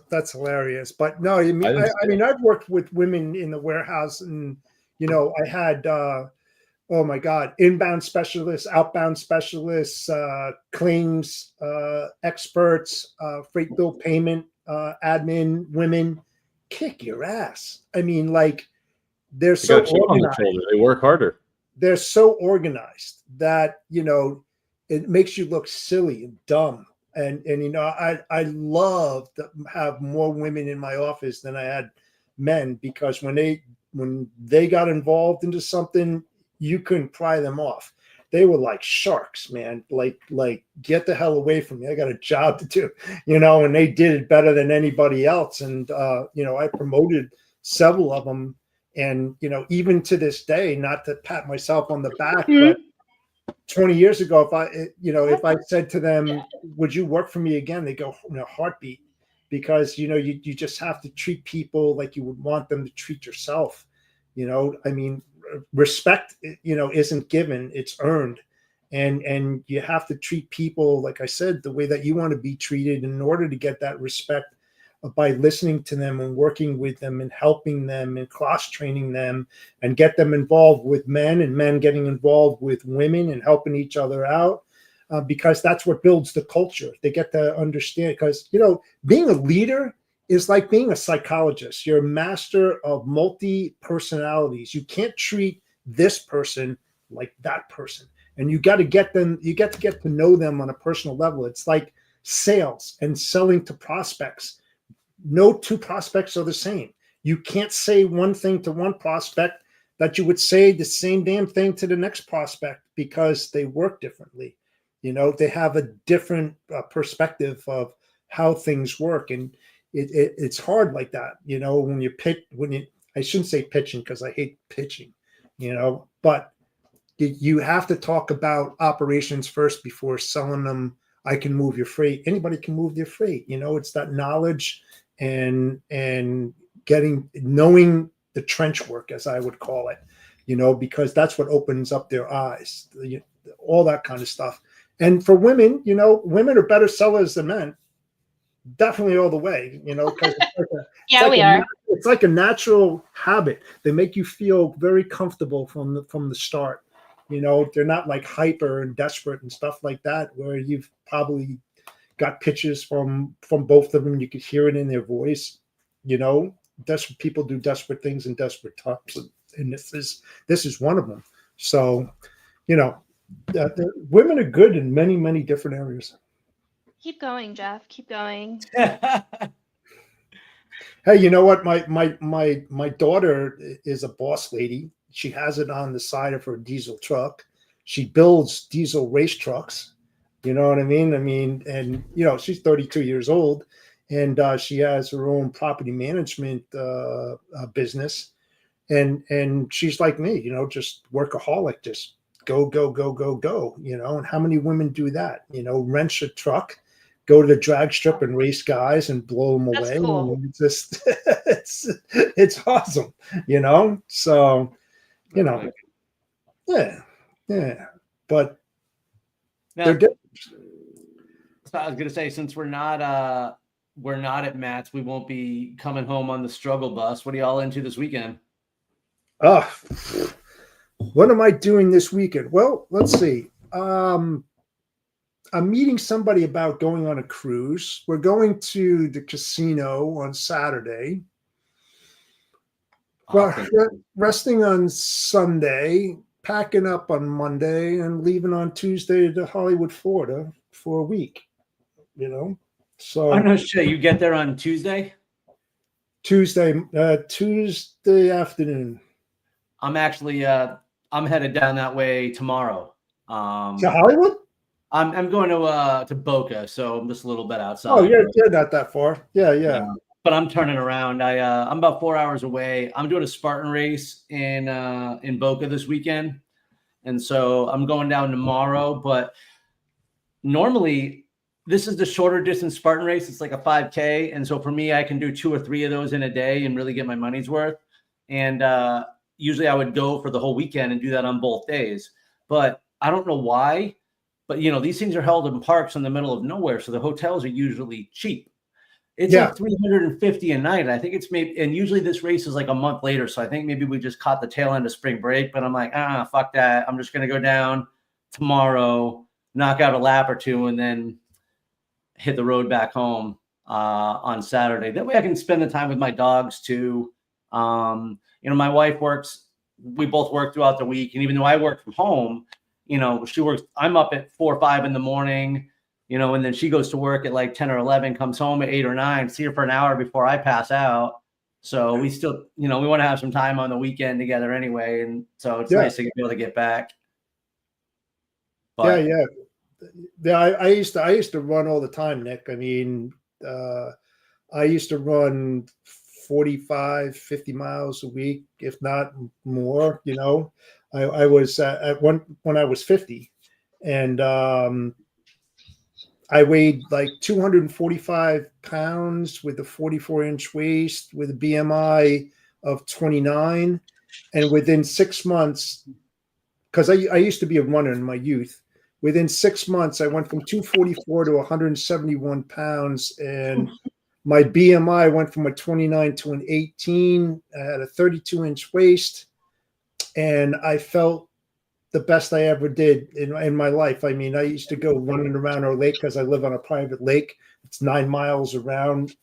[SPEAKER 3] That's hilarious. But no, I mean,
[SPEAKER 4] I didn't
[SPEAKER 3] I mean, I've worked with women in the warehouse, and I had oh my God, inbound specialists, outbound specialists, claims experts, freight bill payment admin women, kick your ass. I mean, like they're
[SPEAKER 4] They
[SPEAKER 3] so
[SPEAKER 4] got a chip on the
[SPEAKER 3] organized.
[SPEAKER 4] shoulder. They work harder.
[SPEAKER 3] They're so organized that it makes you look silly and dumb. And I love to have more women in my office than I had men, because when they got involved into something, you couldn't pry them off. They were like sharks, man. Like get the hell away from me. I got a job to do, and they did it better than anybody else. And I promoted several of them. And even to this day, not to pat myself on the back, but 20 years ago, if I said to them, "Would you work for me again?" They go in a heartbeat, because you just have to treat people like you would want them to treat yourself. I mean, respect isn't given, it's earned, and you have to treat people, like I said, the way that you want to be treated in order to get that respect, by listening to them and working with them and helping them and cross training them and get them involved with men, and men getting involved with women and helping each other out, because that's what builds the culture. They get to understand, because being a leader is like being a psychologist. You're a master of multi-personalities. You can't treat this person like that person, and you got to get to know them on a personal level. It's like sales and selling to prospects. No two prospects are the same. You can't say one thing to one prospect that you would say the same damn thing to the next prospect, because they work differently. They have a different perspective of how things work, and it's hard like that. I shouldn't say pitching, because I hate pitching. But you have to talk about operations first before selling them. I can move your freight. Anybody can move their freight. It's that knowledge and knowing the trench work, as I would call it, because that's what opens up their eyes, all that kind of stuff. And for women, women are better sellers than men, definitely, all the way, because it's like a natural habit. They make you feel very comfortable from the start. They're not like hyper and desperate and stuff like that, where you've probably got pitches from both of them. You could hear it in their voice. Desperate people do desperate things in desperate times, and this is one of them. So, the women are good in many, many different areas.
[SPEAKER 7] Keep going, Jeff. Keep going.
[SPEAKER 3] Hey, you know what? My daughter is a boss lady. She has it on the side of her diesel truck. She builds diesel race trucks. You know what I mean? And she's 32 years old, and she has her own property management business, and she's like me, just workaholic, just go. And how many women do that? Rent a truck, go to the drag strip and race guys and blow them away.
[SPEAKER 7] That's cool.
[SPEAKER 3] And it's awesome, So, yeah. But
[SPEAKER 6] Now,
[SPEAKER 3] they're different.
[SPEAKER 6] so I was gonna say, since we're not at Matt's, we won't be coming home on the struggle bus. What are y'all into this weekend?
[SPEAKER 3] What am I doing this weekend? Well, let's see. I'm meeting somebody about going on a cruise. We're going to the casino on Saturday. Well, resting on Sunday, packing up on Monday, and leaving on Tuesday to Hollywood, Florida for a week. So
[SPEAKER 6] Oh no shit! You get there on Tuesday.
[SPEAKER 3] Tuesday afternoon.
[SPEAKER 6] I'm actually I'm headed down that way tomorrow.
[SPEAKER 3] To Hollywood?
[SPEAKER 6] I'm going to Boca, so I'm just a little bit outside.
[SPEAKER 3] Oh, you're not that far. Yeah.
[SPEAKER 6] But I'm turning around. I'm about 4 hours away. I'm doing a Spartan race in Boca this weekend, and so I'm going down tomorrow. But normally, this is the shorter distance Spartan race. It's like a 5K, and so for me, I can do 2 or 3 of those in a day and really get my money's worth. And usually, I would go for the whole weekend and do that on both days. But I don't know why. But these things are held in parks in the middle of nowhere, so the hotels are usually cheap. It's like $350 a night. I think it's maybe, and usually this race is like a month later. So I think maybe we just caught the tail end of spring break, but I'm like, fuck that. I'm just going to go down tomorrow, knock out a lap or two, and then hit the road back home on Saturday. That way I can spend the time with my dogs too. My wife works, we both work throughout the week. And even though I work from home, she works, I'm up at 4 or 5 in the morning, and then she goes to work at like 10 or 11, comes home at 8 or 9, see her for an hour before I pass out. So we still, we want to have some time on the weekend together anyway. And so it's nice to be able to get back. But,
[SPEAKER 3] Yeah. I used to run all the time, Nick. I mean, I used to run 45, 50 miles a week, if not more, I was when I was 50, and I weighed like 245 pounds with a 44-inch waist with a BMI of 29. And within 6 months, because I used to be a runner in my youth, within 6 months, I went from 244 to 171 pounds. And my BMI went from a 29 to an 18. I had a 32-inch waist. And I felt the best I ever did in my life. I mean, I used to go running around our lake because I live on a private lake. It's 9 miles around,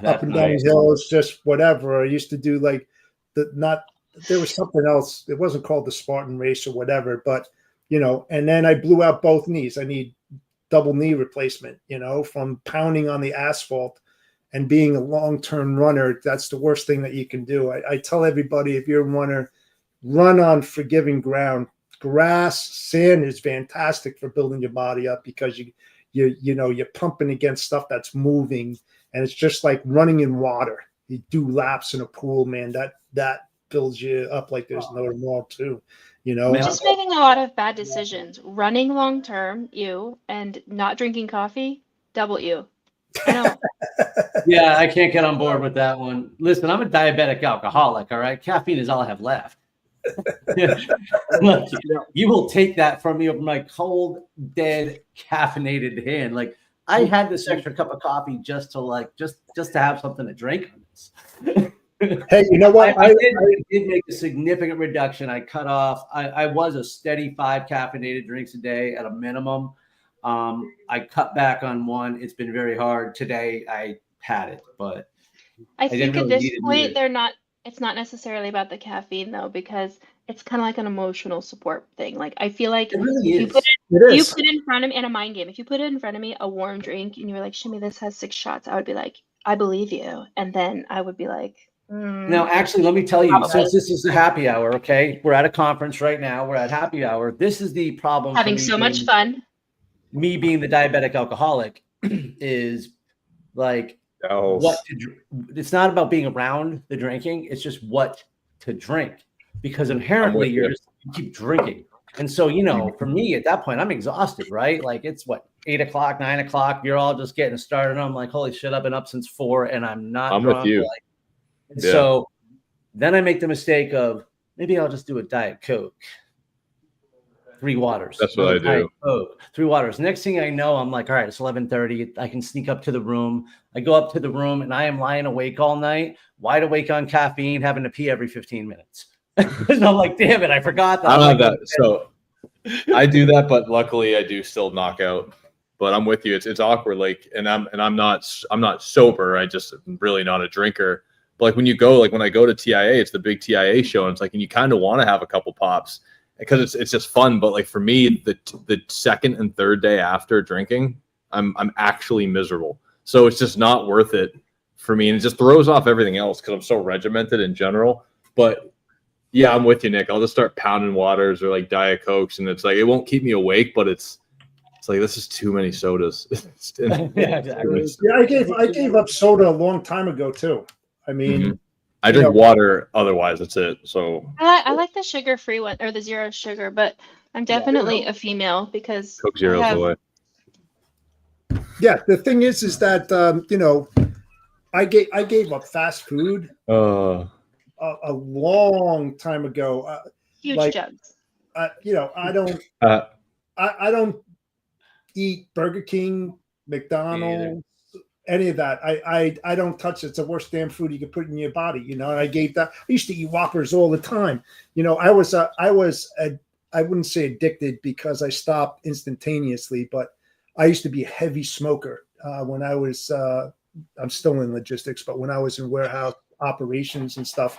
[SPEAKER 3] up and down hills, just whatever. I used to do like there was something else. It wasn't called the Spartan race or whatever, but, and then I blew out both knees. I need double knee replacement, from pounding on the asphalt and being a long-term runner. That's the worst thing that you can do. I tell everybody, if you're a runner, run on forgiving ground. Grass, sand is fantastic for building your body up because you're pumping against stuff that's moving, and it's just like running in water. You do laps in a pool, man. That builds you up like there's no tomorrow too.
[SPEAKER 7] Just making a lot of bad decisions. Running long term, and not drinking coffee, double you.
[SPEAKER 6] Yeah, I can't get on board with that one. Listen, I'm a diabetic alcoholic. All right, caffeine is all I have left. Look, you will take that from me with my cold, dead, caffeinated hand. Like I had this extra cup of coffee just to have something to drink on this.
[SPEAKER 3] Hey, you know what?
[SPEAKER 6] I did make a significant reduction. I cut off. I was a steady 5 caffeinated drinks a day at a minimum. I cut back on 1. It's been very hard. Today I had it, but
[SPEAKER 7] I think at this point it's not necessarily about the caffeine though, because it's kind of like an emotional support thing. Like I feel like you put in front of me in a mind game. If you put it in front of me, a warm drink, and you're like, Shimmy, this has 6 shots, I would be like, I believe you. And then I would be like,
[SPEAKER 6] Now, actually, let me tell you, since this is the happy hour, okay? We're at a conference right now. We're at happy hour. This is the problem.
[SPEAKER 7] Having so much fun.
[SPEAKER 6] Me being the diabetic alcoholic is like, it's not about being around the drinking. It's just what to drink, because inherently you keep drinking. And so, for me at that point, I'm exhausted, right? Like it's 8 o'clock, 9 o'clock. You're all just getting started. I'm like, holy shit, I've been up since 4 and I'm not drunk.
[SPEAKER 4] With you.
[SPEAKER 6] So then I make the mistake of maybe I'll just do a Diet Coke. 3 waters.
[SPEAKER 4] That's what I do.
[SPEAKER 6] Coke, 3 waters. Next thing I know, I'm like, all right, it's 11:30. I can sneak up to the room. I go up to the room and I am lying awake all night, wide awake on caffeine, having to pee every 15 minutes. And I'm like, damn it, I forgot that.
[SPEAKER 4] I love that. So I do that, but luckily I do still knock out. But I'm with you. It's awkward. Like, and I'm not sober. I just am really not a drinker. But like when you go, like when I go to TIA, it's the big TIA show, and it's like, and you kind of want to have a couple pops because it's just fun. But like for me, the second and third day after drinking, I'm actually miserable. So it's just not worth it for me, and it just throws off everything else because I'm so regimented in general. But Yeah, I'm with you, Nick. I'll just start pounding waters or like Diet Cokes, and it's like it won't keep me awake, but it's like this is too many sodas.
[SPEAKER 6] Yeah, exactly.
[SPEAKER 3] Yeah, I gave up soda a long time ago too. I mean,
[SPEAKER 4] I drink water. Otherwise, that's it. So
[SPEAKER 7] I like the sugar-free one or the zero sugar, but I'm definitely a female because
[SPEAKER 4] Coke Zero's the way.
[SPEAKER 3] Yeah, the thing is that I gave up fast food a long time ago.
[SPEAKER 7] Huge jugs.
[SPEAKER 3] I don't eat Burger King, McDonald's, any of that. I don't touch it. It's the worst damn food you can put in your body. And I gave that. I used to eat Whoppers all the time. I wouldn't say addicted because I stopped instantaneously, but I used to be a heavy smoker when I was. I'm still in logistics, but when I was in warehouse operations and stuff,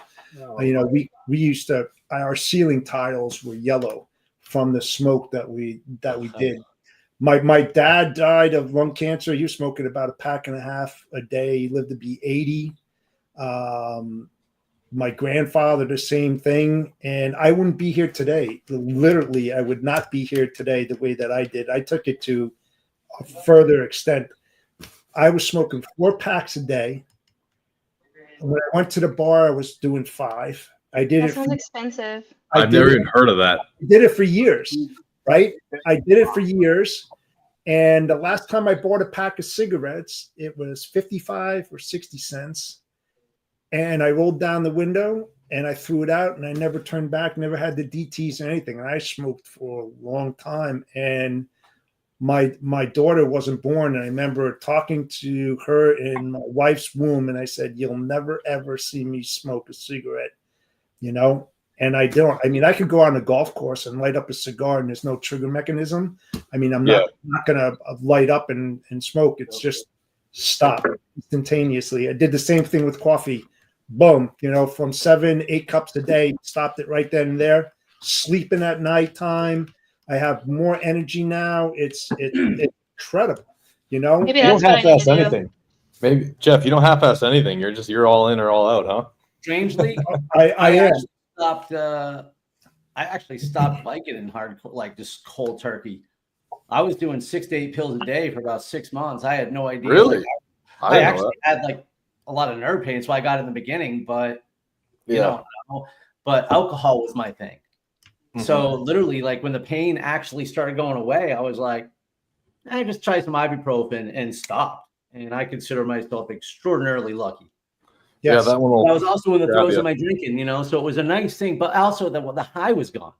[SPEAKER 3] we used to. Our ceiling tiles were yellow from the smoke that we did. My dad died of lung cancer. He was smoking about a pack and a half a day. He lived to be 80. My grandfather, the same thing. And I wouldn't be here today. Literally, I would not be here today the way that I did. I took it to a further extent. I was smoking 4 packs a day. When I went to the bar, I was doing 5. I did
[SPEAKER 7] That sounds expensive.
[SPEAKER 4] I've never even heard of that.
[SPEAKER 3] I did it for years, right? I did it for years. And the last time I bought a pack of cigarettes, it was 55 or 60 cents. And I rolled down the window and I threw it out and I never turned back, never had the DTs or anything. And I smoked for a long time. And my daughter wasn't born. And I remember talking to her in my wife's womb. And I said, you'll never, ever see me smoke a cigarette, And I don't. I mean, I could go on a golf course and light up a cigar and there's no trigger mechanism. I mean, I'm not going to light up and smoke. It's just stop instantaneously. I did the same thing with coffee. Boom, from 7, 8 cups a day, stopped it right then and there. Sleeping at nighttime. I have more energy now. It's incredible,
[SPEAKER 7] Maybe
[SPEAKER 4] You don't
[SPEAKER 7] that's what I need
[SPEAKER 4] half-ass
[SPEAKER 7] to do.
[SPEAKER 4] anything. Maybe Jeff, you don't half-ass anything. You're all in or all out, huh?
[SPEAKER 6] Strangely,
[SPEAKER 3] I am.
[SPEAKER 6] I actually stopped Vicodin hard, like just cold turkey. I was doing 6 to 8 pills a day for about 6 months. I had no idea.
[SPEAKER 4] Really?
[SPEAKER 6] I actually had like a lot of nerve pain, so I got it in the beginning, but but alcohol was my thing. Mm-hmm. So literally, like when the pain actually started going away, I was like, I just tried some ibuprofen and stopped. And I consider myself extraordinarily lucky.
[SPEAKER 3] Yes.
[SPEAKER 4] Yeah, that one.
[SPEAKER 6] I was also in the throes of my drinking, so it was a nice thing, but also the high was gone,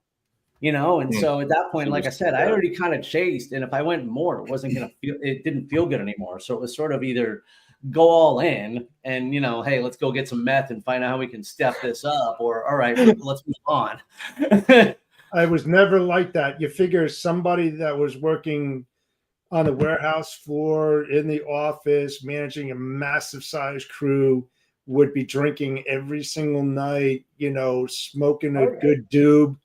[SPEAKER 6] and so at that point, like I said, I already kind of chased, and if I went more, it didn't feel good anymore. So it was sort of either go all in and, hey, let's go get some meth and find out how we can step this up, or all right, let's move on.
[SPEAKER 3] I was never like that. You figure somebody that was working on the warehouse floor, in the office, managing a massive size crew, would be drinking every single night, smoking a good doob,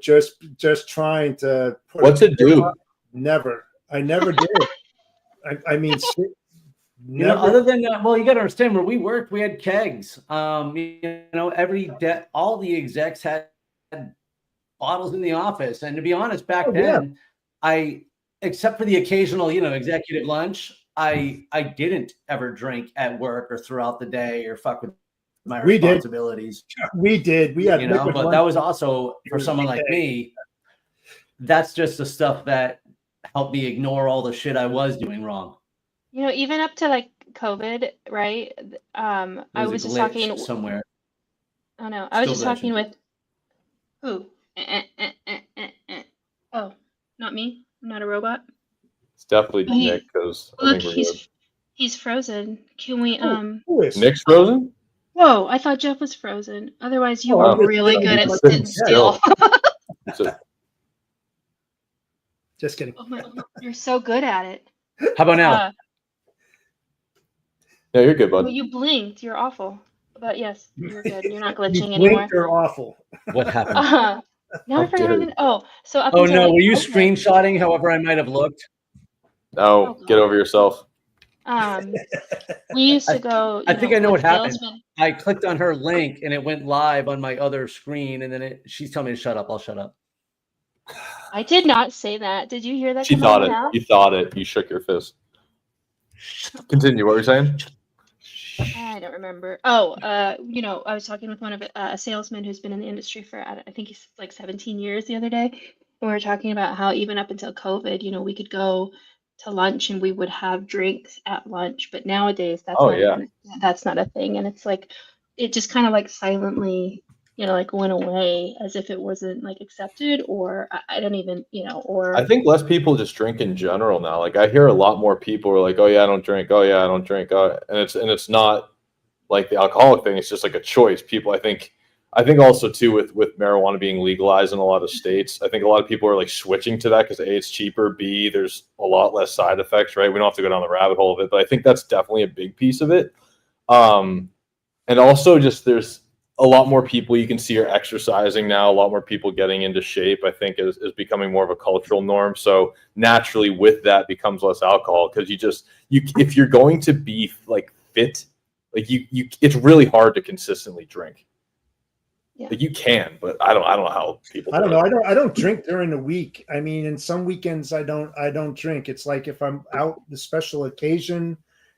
[SPEAKER 3] just trying to put
[SPEAKER 4] What's a doob?
[SPEAKER 3] Never. I never did. I mean, never.
[SPEAKER 6] Other than well, you got to understand where we worked, we had kegs. Every day, all the execs had bottles in the office. And to be honest, back then, except for the occasional, executive lunch, I didn't ever drink at work or throughout the day or fuck with my responsibilities.
[SPEAKER 3] We did. We had,
[SPEAKER 6] but that was also for someone like me. That's just the stuff that helped me ignore all the shit I was doing wrong.
[SPEAKER 7] Even up to like COVID, right? I was just talking
[SPEAKER 6] somewhere.
[SPEAKER 7] Oh no, I was just talking with who? Oh, not me. I'm not a robot.
[SPEAKER 4] It's definitely Nick because
[SPEAKER 7] look, he's frozen. Can we
[SPEAKER 4] Nick's frozen?
[SPEAKER 7] Whoa, I thought Jeff was frozen. Otherwise, you were really good at sitting still.
[SPEAKER 3] Just kidding.
[SPEAKER 7] Oh my, you're so good at it.
[SPEAKER 6] How about now?
[SPEAKER 4] Yeah, you're good, bud.
[SPEAKER 7] Well, you blinked. You're awful. But yes, you're good. You're not glitching anymore.
[SPEAKER 3] You're awful.
[SPEAKER 6] What happened?
[SPEAKER 7] Now I forgot. So up
[SPEAKER 6] no, were you screenshotting however I might have looked?
[SPEAKER 4] No, get over yourself.
[SPEAKER 7] We used to go.
[SPEAKER 6] I think I know what happened.
[SPEAKER 7] Salesmen.
[SPEAKER 6] I clicked on her link and it went live on my other screen, and then she's telling me to shut up. I'll shut up.
[SPEAKER 7] I did not say that. Did you hear that?
[SPEAKER 4] She thought it. You thought it. You shook your fist. Continue. What were you saying?
[SPEAKER 7] I don't remember. Oh, I was talking with one of a salesman who's been in the industry for I think he's like 17 years the other day, and we were talking about how even up until COVID, we could go to lunch and we would have drinks at lunch, but nowadays that's not a thing, and it's like it just kind of like silently, like went away as if it wasn't like accepted, or I don't even, or
[SPEAKER 4] I think less people just drink in general now. Like I hear a lot more people are like, "Oh yeah, I don't drink. Oh yeah, I don't drink." And it's not like the alcoholic thing. It's just like a choice. People, I think also too with marijuana being legalized in a lot of states, I think a lot of people are like switching to that because A, it's cheaper. B, there's a lot less side effects. Right? We don't have to go down the rabbit hole of it, but I think that's definitely a big piece of it. And also just there's a lot more people you can see are exercising now. A lot more people getting into shape, I think, is becoming more of a cultural norm. So naturally with that becomes less alcohol because if you're going to be like fit, like you it's really hard to consistently drink. Yeah. Like you can, but I don't know how people.
[SPEAKER 3] I don't know. I don't drink during the week. I mean, in some weekends I don't drink. It's like if I'm out the special occasion,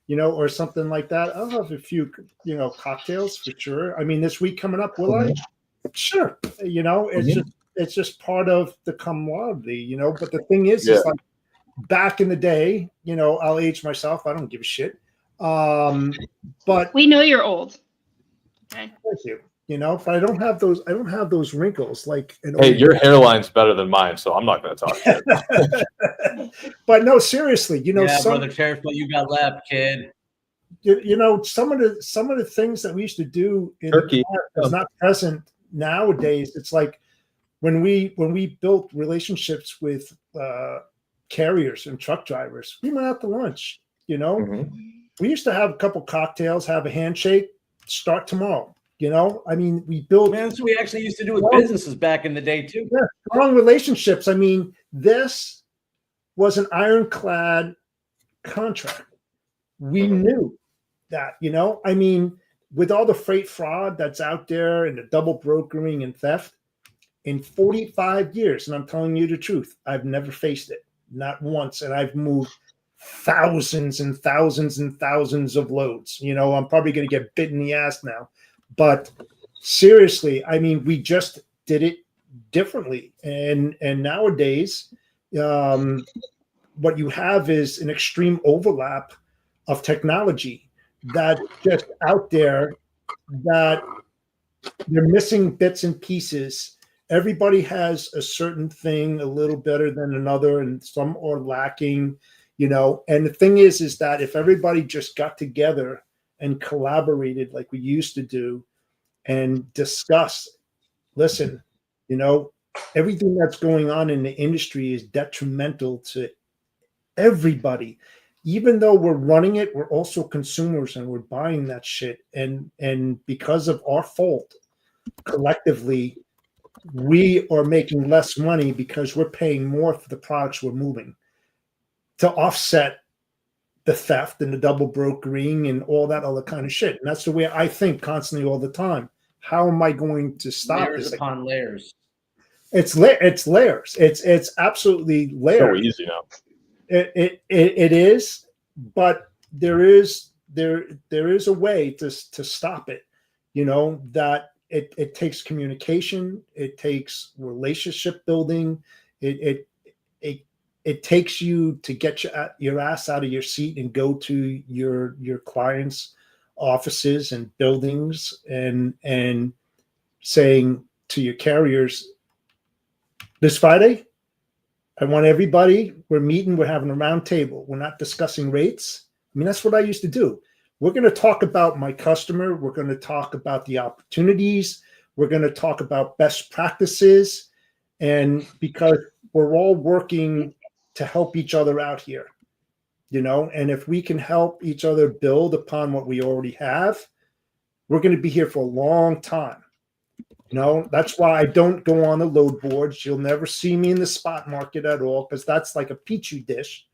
[SPEAKER 3] or something like that, I'll have a few, cocktails for sure. I mean, this week coming up, will I? Sure. It's just part of the camaraderie, but the thing is, it's like back in the day, I'll age myself. I don't give a shit. But
[SPEAKER 7] we know you're old. Okay.
[SPEAKER 3] Thank you. But I don't have those wrinkles like.
[SPEAKER 4] Hey, your hairline's better than mine, so I'm not going to talk shit.
[SPEAKER 3] But no, seriously,
[SPEAKER 6] brother, cherish what you got left, kid.
[SPEAKER 3] Some of the things that we used to do in
[SPEAKER 4] Turkey
[SPEAKER 3] is not present nowadays. It's like when we built relationships with carriers and truck drivers, we went out to lunch.
[SPEAKER 4] Mm-hmm.
[SPEAKER 3] We used to have a couple cocktails, have a handshake, start tomorrow. I mean, we built.
[SPEAKER 6] Man, that's what we actually used to do with businesses back in the day too.
[SPEAKER 3] Yeah, strong relationships. I mean, this was an ironclad contract. We knew that, I mean, with all the freight fraud that's out there and the double brokering and theft, in 45 years, and I'm telling you the truth, I've never faced it, not once, and I've moved thousands and thousands and thousands of loads. I'm probably going to get bit in the ass now. But seriously, I mean, we just did it differently. And nowadays, what you have is an extreme overlap of technology that just out there that they're missing bits and pieces. Everybody has a certain thing a little better than another, and some are lacking, And the thing is that if everybody just got together and collaborated like we used to do and discuss, listen, everything that's going on in the industry is detrimental to everybody. Even though we're running it, we're also consumers and we're buying that shit. And because of our fault, collectively, we are making less money because we're paying more for the products we're moving to offset the theft and the double brokering and all that other kind of shit. And that's the way I think constantly all the time. How am I going to stop
[SPEAKER 6] layers
[SPEAKER 3] this?
[SPEAKER 6] Upon layers.
[SPEAKER 3] It's layers. It's absolutely layers.
[SPEAKER 4] So easy now.
[SPEAKER 3] It is, but there is a way to stop it. That it takes communication. It takes relationship building. It takes you to get your ass out of your seat and go to your clients' offices and buildings and saying to your carriers, this Friday, I want everybody, we're meeting, we're having a round table. We're not discussing rates. I mean, that's what I used to do. We're going to talk about my customer. We're going to talk about the opportunities. We're going to talk about best practices. And because we're all working to help each other out here, and if we can help each other build upon what we already have, we're going to be here for a long time. That's why I don't go on the load boards. You'll never see me in the spot market at all, because that's like a petri dish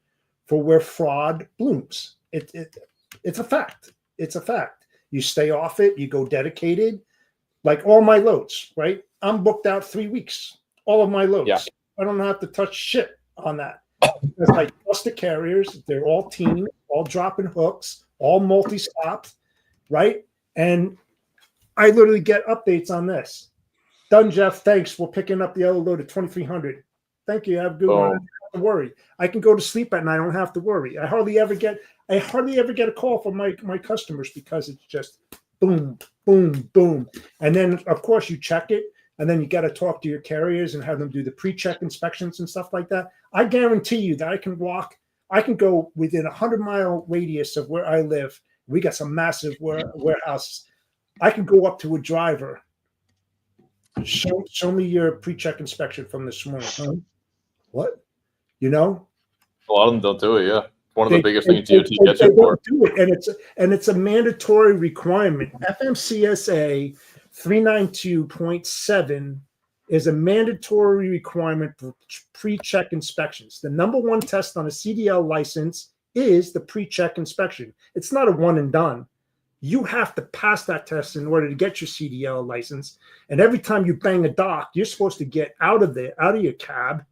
[SPEAKER 3] for where fraud blooms. It's a fact. It's a fact. You stay off it. You go dedicated. Like all my loads, right? I'm booked out 3 weeks. All of my loads.
[SPEAKER 4] Yeah.
[SPEAKER 3] I don't have to touch shit on that. Because I trust the carriers. They're all team, all dropping hooks, all multi-stops, right? And I literally get updates on this. Done, Jeff. Thanks. We're picking up the other load at 2,300. Thank you. Have a good one. I don't have to worry. I can go to sleep at night. I don't have to worry. I hardly ever get a call from my customers because it's just boom, boom, boom. And then, of course, you check it. And then you got to talk to your carriers and have them do the pre-check inspections and stuff like that. I guarantee you that I can go within a 100-mile radius of where I live. We got some massive warehouses. I can go up to a driver. Show me your pre-check inspection from this morning. Huh? What? You know?
[SPEAKER 4] A lot of them don't do it. Yeah, one of the biggest things DOT gets it for.
[SPEAKER 3] Do it, and it's a mandatory requirement. FMCSA 392.7 is a mandatory requirement for pre-check inspections. The number one test on a CDL license is the pre-check inspection. It's not a one and done. You have to pass that test in order to get your CDL license. And every time you bang a dock, you're supposed to get out of your cab,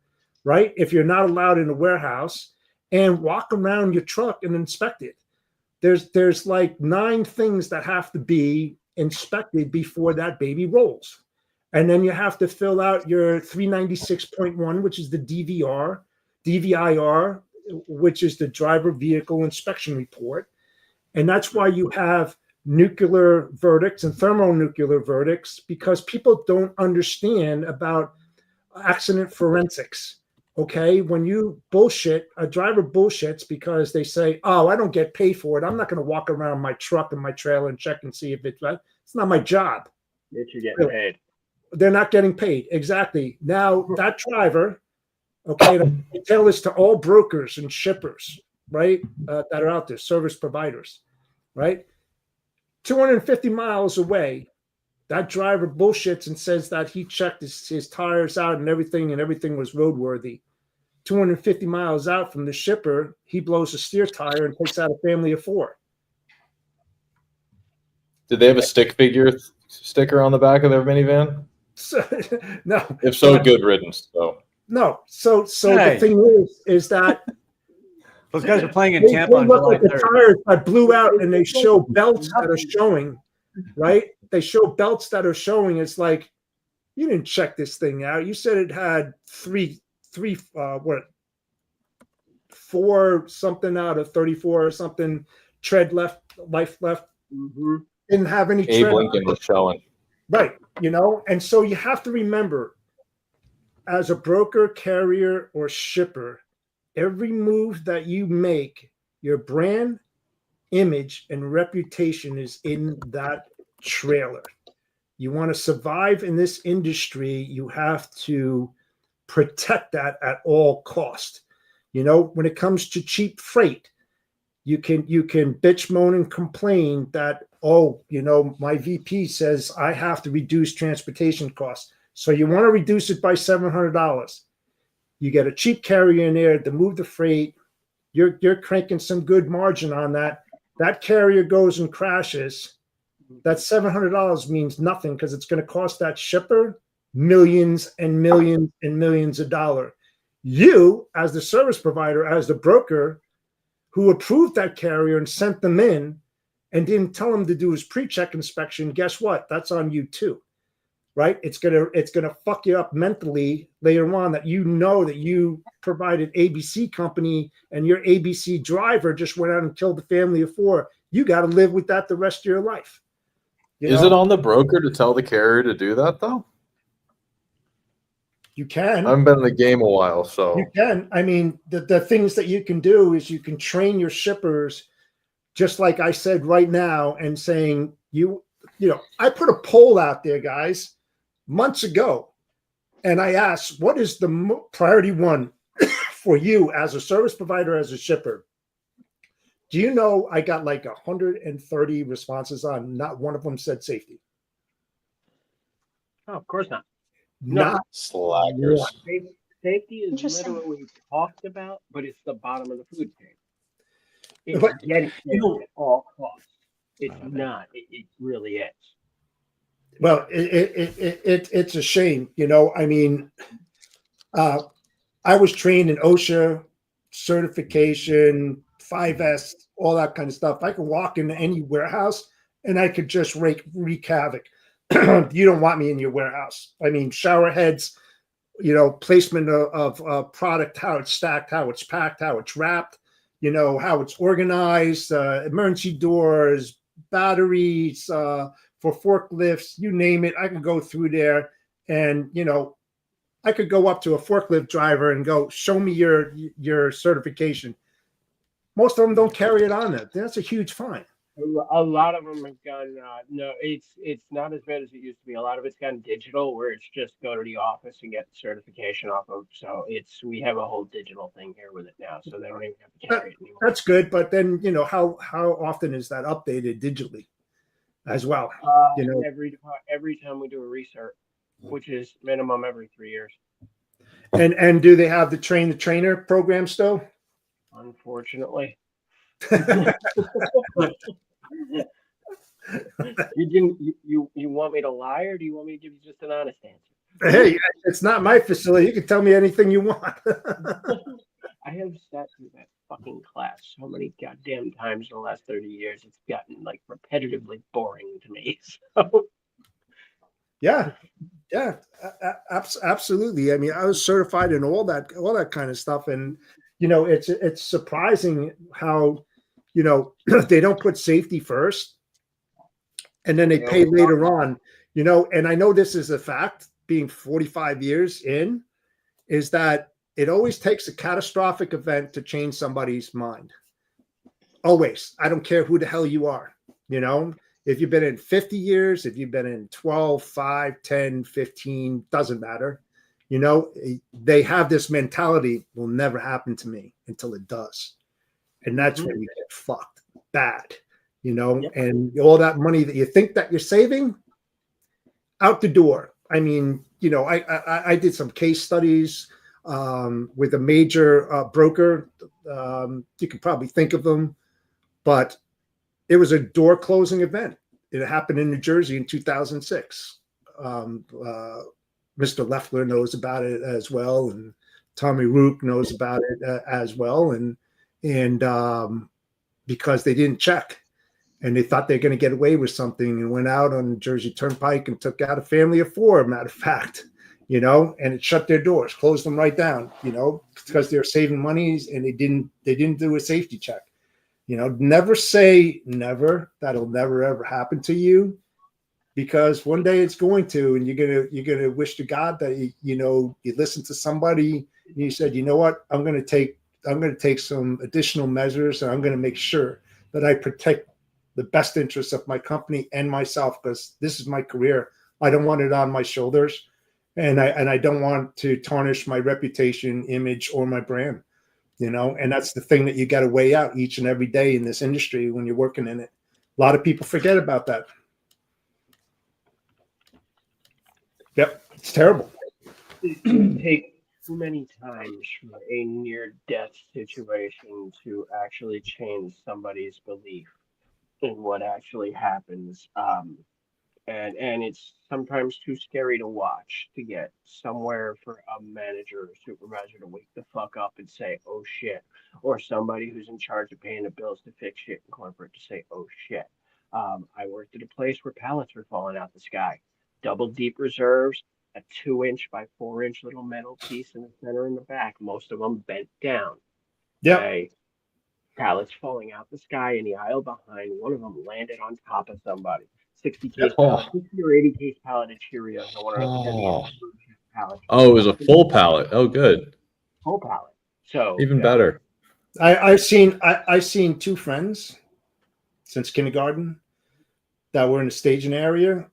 [SPEAKER 3] right? If you're not allowed in a warehouse, and walk around your truck and inspect it. There's like 9 things that have to be inspected before that baby rolls. And then you have to fill out your 396.1, which is the DVIR, which is the driver vehicle inspection report. And that's why you have nuclear verdicts and thermonuclear verdicts, because people don't understand about accident forensics. Okay, when you bullshit, a driver bullshits because they say, "Oh, I don't get paid for it. I'm not going to walk around my truck and my trailer and check and see if it's right. It's not my job."
[SPEAKER 2] They should get paid.
[SPEAKER 3] They're not getting paid. Exactly. Now that driver, okay, I tell this to all brokers and shippers, right, that are out there, service providers, right? 250 miles away, that driver bullshits and says that he checked his tires out and everything was roadworthy. 250 miles out from the shipper, he blows a steer tire and takes out a family of 4.
[SPEAKER 4] Did they have a stick figure sticker on the back of their minivan?
[SPEAKER 3] No.
[SPEAKER 4] If so, good riddance. So
[SPEAKER 3] no. So the thing is that
[SPEAKER 6] those guys are playing in Tampa on July 3rd.
[SPEAKER 3] The tires that blew out, and they show belts that are showing, right? They show belts that are showing. It's like, you didn't check this thing out. You said it had 4 something out of 34 or something tread life left.
[SPEAKER 2] Mm-hmm.
[SPEAKER 3] Didn't have any
[SPEAKER 4] Abe
[SPEAKER 3] tread.
[SPEAKER 4] Lincoln was showing.
[SPEAKER 3] Right, and so you have to remember, as a broker, carrier, or shipper, every move that you make, your brand, image, and reputation is in that trailer. You want to survive in this industry, you have to protect that at all cost. When it comes to cheap freight, you can bitch, moan, and complain that, my VP says I have to reduce transportation costs. So you want to reduce it by $700. You get a cheap carrier in there to move the freight. You're cranking some good margin on that. That carrier goes and crashes. That $700 means nothing because it's going to cost that shipper millions and millions and millions of dollars. You, as the service provider, as the broker who approved that carrier and sent them in and didn't tell him to do his pre-check inspection, guess what? That's on you too, right? It's gonna fuck you up mentally later on that that you provided ABC company and your ABC driver just went out and killed a family of 4. You got to live with that the rest of your life.
[SPEAKER 4] Is it on the broker to tell the carrier to do that though?
[SPEAKER 3] You can.
[SPEAKER 4] I haven't been in the game a while, so.
[SPEAKER 3] You can. I mean, the things that you can do is you can train your shippers, just like I said right now, and saying, I put a poll out there, guys, months ago, and I asked, what is the priority one for you as a service provider, as a shipper? Do you know I got like 130 responses on, not one of them said safety.
[SPEAKER 2] Oh, of course not.
[SPEAKER 3] Not
[SPEAKER 4] slackers.
[SPEAKER 2] Safety is
[SPEAKER 7] Interesting.
[SPEAKER 2] literally talked about, but it's the bottom of the food chain. It's
[SPEAKER 3] But,
[SPEAKER 2] getting
[SPEAKER 3] you know,
[SPEAKER 2] at all costs. It's not. It really is.
[SPEAKER 3] well, it's a shame, I mean, I was trained in OSHA certification, 5S, all that kind of stuff. I could walk into any warehouse and I could just wreak havoc. You don't want me in your warehouse. I mean, shower heads, placement of product, how it's stacked, how it's packed, how it's wrapped, how it's organized, emergency doors, batteries, for forklifts, you name it. I could go through there and, I could go up to a forklift driver and go, show me your certification. Most of them don't carry it on them. That's a huge fine.
[SPEAKER 2] A lot of them have gone. No, it's not as bad as it used to be. A lot of it's gone digital, where it's just go to the office and get the certification off of. So we have a whole digital thing here with it now, so they don't even have to carry it anymore.
[SPEAKER 3] That's good, but then how often is that updated digitally as well?
[SPEAKER 2] Every time we do a research, which is minimum every 3 years.
[SPEAKER 3] And do they have the trainer program still?
[SPEAKER 2] Unfortunately. You want me to lie, or do you want me to give you just an honest answer?
[SPEAKER 3] Hey, it's not my facility. You can tell me anything you want.
[SPEAKER 2] I have sat through that fucking class so many goddamn times in the last 30 years. It's gotten like repetitively boring to me. So.
[SPEAKER 3] Yeah, absolutely. I mean, I was certified in all that kind of stuff, and it's surprising how they don't put safety first, and then they pay later on. And I know this is a fact. Being 45 years in, is that it always takes a catastrophic event to change somebody's mind. Always. I don't care who the hell you are. If you've been in 50 years, if you've been in 12, 5, 10, 15, doesn't matter. They have this mentality, will never happen to me until it does. And that's when you get fucked bad, and all that money that you think that you're saving, out the door. I mean, I did some case studies with a major broker. You could probably think of them, but it was a door closing event. It happened in New Jersey in 2006. Mr. Leffler knows about it as well, and Tommy Rook knows about it as well. And because they didn't check, and they thought they're going to get away with something, and went out on the Jersey Turnpike and took out a family of 4, matter of fact, and it shut their doors, closed them right down, because they're saving monies, and they didn't do a safety check. Never say never. That'll never ever happen to you, because one day it's going to, and you're gonna wish to God that you listen to somebody and you said, you know what, I'm gonna take some additional measures, and I'm gonna make sure that I protect the best interests of my company and myself, because this is my career. I don't want it on my shoulders, and I don't want to tarnish my reputation, image, or my brand. And that's the thing that you got to weigh out each and every day in this industry when you're working in it. A lot of people forget about that. Yep, it's terrible.
[SPEAKER 2] It takes too many times for a near-death situation to actually change somebody's belief in what actually happens. And it's sometimes too scary to watch to get somewhere for a manager or supervisor to wake the fuck up and say, oh shit, or somebody who's in charge of paying the bills to fix shit in corporate to say, oh shit. I worked at a place where pallets were falling out the sky, double deep reserves, a 2-inch by 4-inch little metal piece in the center and the back, most of them bent down.
[SPEAKER 3] Yeah.
[SPEAKER 2] Pallets falling out the sky in the aisle behind. One of them landed on top of somebody. 60 case pallet, 60 or 80 case pallet of Cheerios. I want to pallet.
[SPEAKER 4] Oh, it was a full pallet. Oh, good.
[SPEAKER 2] Full pallet. So
[SPEAKER 4] even better.
[SPEAKER 3] I've seen 2 friends since kindergarten that were in a staging area,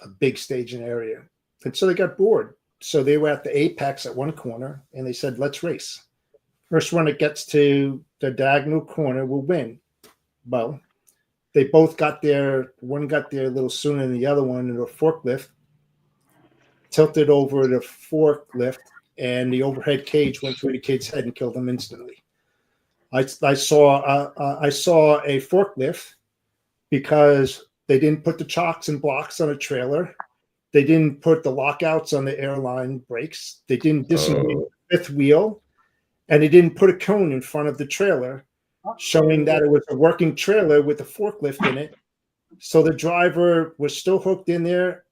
[SPEAKER 3] a big staging area, and so they got bored. So they were at the apex at one corner, and they said, "Let's race. First one that gets to the diagonal corner will win." Well, they both got there. One got there a little sooner than the other one, and a forklift tilted over the forklift, and the overhead cage went through the kid's head and killed him instantly. I saw a forklift because they didn't put the chocks and blocks on a trailer. They didn't put the lockouts on the airline brakes. They didn't disengage the fifth wheel, and they didn't put a cone in front of the trailer, showing that it was a working trailer with a forklift in it. So the driver was still hooked in there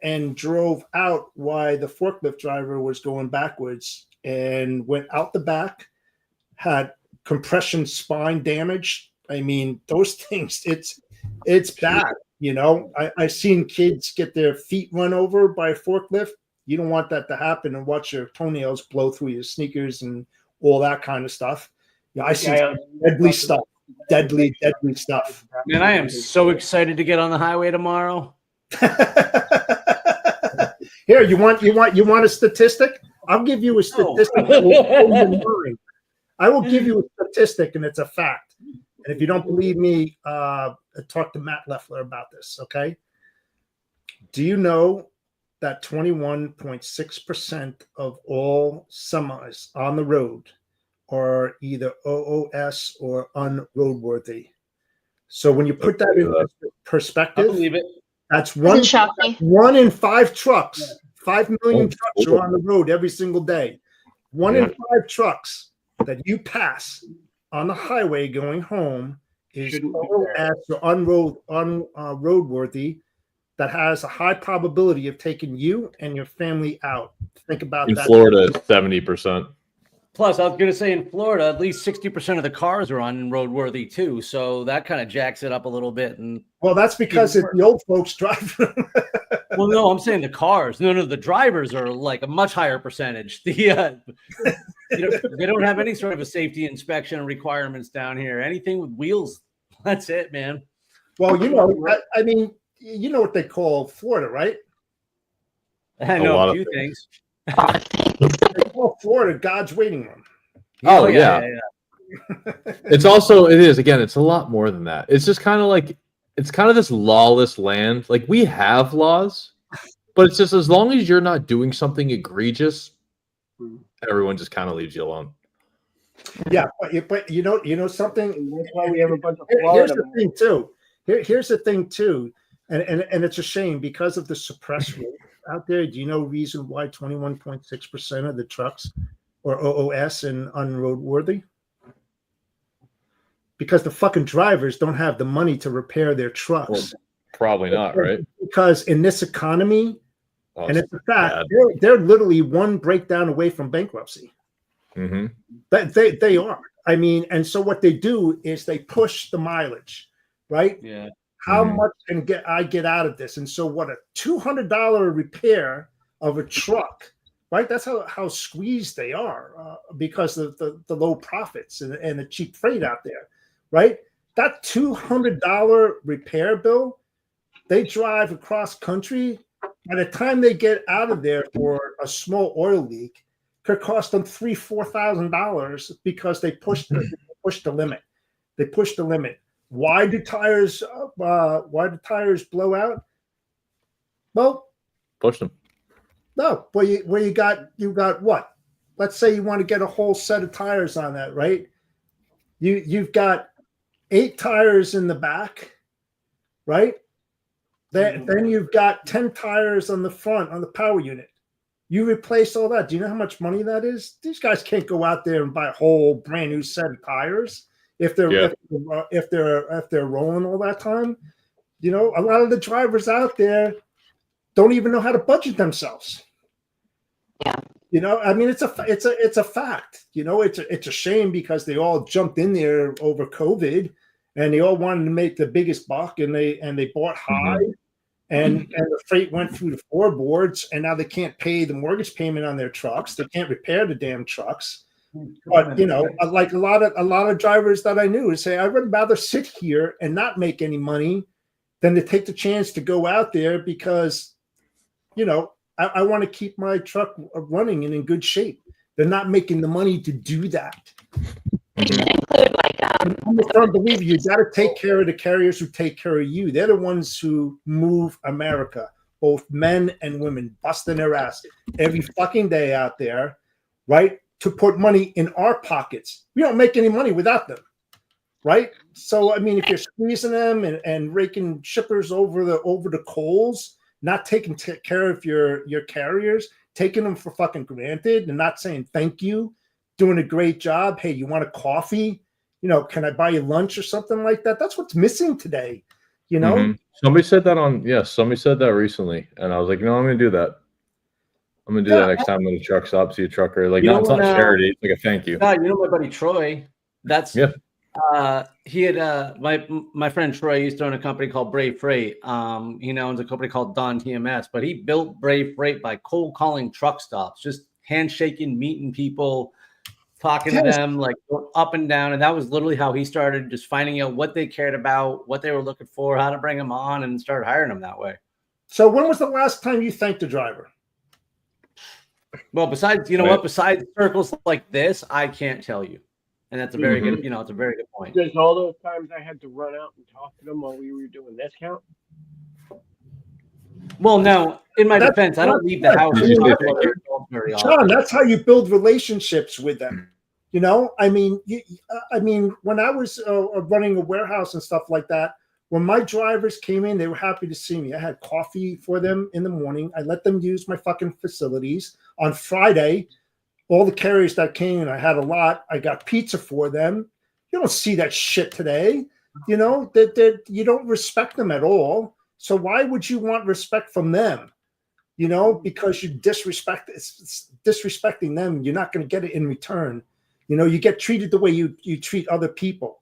[SPEAKER 3] and drove out while the forklift driver was going backwards and went out the back, had compression spine damage. I mean, those things, it's bad. You know, I've seen kids get their feet run over by a forklift. You don't want that to happen and watch your toenails blow through your sneakers and all that kind of stuff. Yeah, I see deadly stuff. Deadly stuff.
[SPEAKER 6] Man, I am so excited to get on the highway tomorrow.
[SPEAKER 3] Here, you want a statistic? I'll give you a statistic. I will give you a statistic, and it's a fact. And if you don't believe me, talk to Matt Leffler about this, okay? Do you know that 21.6% of all semis on the road are either OOS or unroadworthy? So when you put that in perspective,
[SPEAKER 6] I believe it.
[SPEAKER 3] That's one in 5 trucks. 5 million trucks are on the road every single day. One in 5 trucks that you pass on the highway going home is OOS or unroadworthy, that has a high probability of taking you and your family out. Think about that.
[SPEAKER 4] In Florida, it's 70%.
[SPEAKER 6] Plus, I was going to say in Florida, at least 60% of the cars are unroadworthy too. So that kind of jacks it up a little bit. And
[SPEAKER 3] well, that's because the old folks drive.
[SPEAKER 6] Well, no, I'm saying the cars. No, the drivers are like a much higher percentage. They don't have any sort of a safety inspection requirements down here. Anything with wheels, that's it, man.
[SPEAKER 3] Well, you know, I mean, you know what they call Florida, right?
[SPEAKER 6] I know a few things.
[SPEAKER 3] They call Florida God's waiting room.
[SPEAKER 4] Oh, yeah. It's a lot more than that. It's just kind of like, it's kind of this lawless land. Like, we have laws, but it's just as long as you're not doing something egregious, everyone just kind of leaves you alone.
[SPEAKER 3] Yeah, but you know something. That's why we have a bunch of Florida. Here's the thing too. Here's the thing too, and it's a shame because of the suppress rate out there. Do you know reason why 21.6% of the trucks are OOS and unroadworthy? Because the fucking drivers don't have the money to repair their trucks.
[SPEAKER 4] Well, probably not, right?
[SPEAKER 3] Because in this economy, and it's a fact, they're literally one breakdown away from bankruptcy.
[SPEAKER 4] Mm-hmm.
[SPEAKER 3] But they are. I mean, and so what they do is they push the mileage, right?
[SPEAKER 6] Yeah.
[SPEAKER 3] How much can I get out of this? And so what, a $200 repair of a truck, right? That's how squeezed they are because of the low profits and the cheap freight out there, right? That $200 repair bill, they drive across country. By the time they get out of there for a small oil leak, could cost them $3,000-$4,000 because they pushed the limit. They pushed the limit. Why do tires blow out? Well,
[SPEAKER 4] push them.
[SPEAKER 3] No, you got what? Let's say you want to get a whole set of tires on that, right? You've got 8 tires in the back, right? Then you've got 10 tires on the front on the power unit. You replace all that. Do you know how much money that is? These guys can't go out there and buy a whole brand new set of tires if they're rolling all that time. You know, a lot of the drivers out there don't even know how to budget themselves.
[SPEAKER 7] Yeah.
[SPEAKER 3] You know, I mean, it's a fact. You know, it's a shame because they all jumped in there over COVID and they all wanted to make the biggest buck and they bought high. And the freight went through the floorboards, and now they can't pay the mortgage payment on their trucks. They can't repair the damn trucks. But you know, like a lot of drivers that I knew would say, I would rather sit here and not make any money than to take the chance to go out there because, you know, I want to keep my truck running and in good shape. They're not making the money to do that.
[SPEAKER 7] You should include
[SPEAKER 3] I'm a firm believer you got to take care of the carriers who take care of you. They're the ones who move America, both men and women, busting their ass every fucking day out there. right? To put money in our pockets. We don't make any money without them, right? So I mean, if you're squeezing them and raking shippers over the coals, not taking care of your carriers, taking them for fucking granted, and not saying thank you, doing a great job. Hey, you want a coffee? You know, can I buy you lunch or something like that? That's what's missing today. You know,
[SPEAKER 4] somebody said that recently, and I was like, no, I'm gonna do that. I'm gonna do that next time when the truck stops. See a trucker, like, no, it's not charity. It's like a thank you.
[SPEAKER 6] You know my buddy Troy. He had my friend Troy used to own a company called Brave Freight. He now owns a company called Don TMS, but he built Brave Freight by cold calling truck stops, just handshaking, meeting people, talking to them, like up and down. And that was literally how he started, just finding out what they cared about, what they were looking for, how to bring them on, and started hiring them that way.
[SPEAKER 3] So when was the last time you thanked the driver?
[SPEAKER 6] Well, besides circles like this, I can't tell you. And that's a very good, it's a very good point.
[SPEAKER 2] Does all those times I had to run out and talk to them while we were doing this count?
[SPEAKER 6] Well, no, in my defense, I don't leave the house.
[SPEAKER 3] John, that's how you build relationships with them. You know, I mean, when I was running a warehouse and stuff like that, when my drivers came in, they were happy to see me. I had coffee for them in the morning. I let them use my fucking facilities. On Friday, all the carriers that came in, I had a lot. I got pizza for them. You don't see that shit today. You know, that you don't respect them at all. So why would you want respect from them? You know, because you disrespecting them, you're not going to get it in return. You know, you get treated the way you treat other people.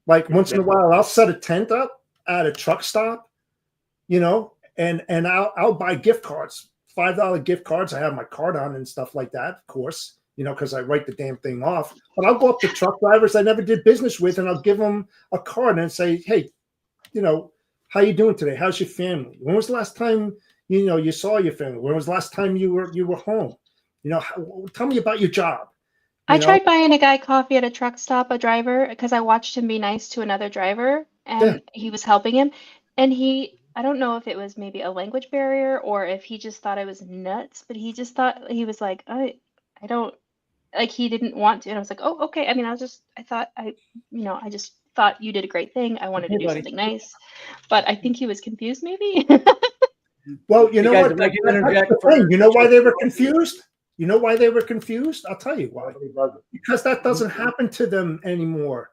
[SPEAKER 3] Like once in a while, I'll set a tent up at a truck stop, you know, and I'll buy gift cards, $5 gift cards. I have my card on and stuff like that, of course, you know, because I write the damn thing off. But I'll go up to truck drivers I never did business with, and I'll give them a card and say, hey, you know, how you doing today? How's your family? When was the last time, you know, you saw your family? When was the last time you were home? You know, tell me about your job.
[SPEAKER 7] I tried buying a guy coffee at a truck stop, a driver, because I watched him be nice to another driver, and he was helping him. And I don't know if it was maybe a language barrier or if he just thought I was nuts, but he just thought, he was like, I don't, like, he didn't want to. And I was like, oh, okay. I mean, I just thought you did a great thing. I wanted to do something nice, but I think he was confused maybe.
[SPEAKER 3] Well, you know what? You know why they were confused? You know why they were confused? I'll tell you why. Because that doesn't happen to them anymore.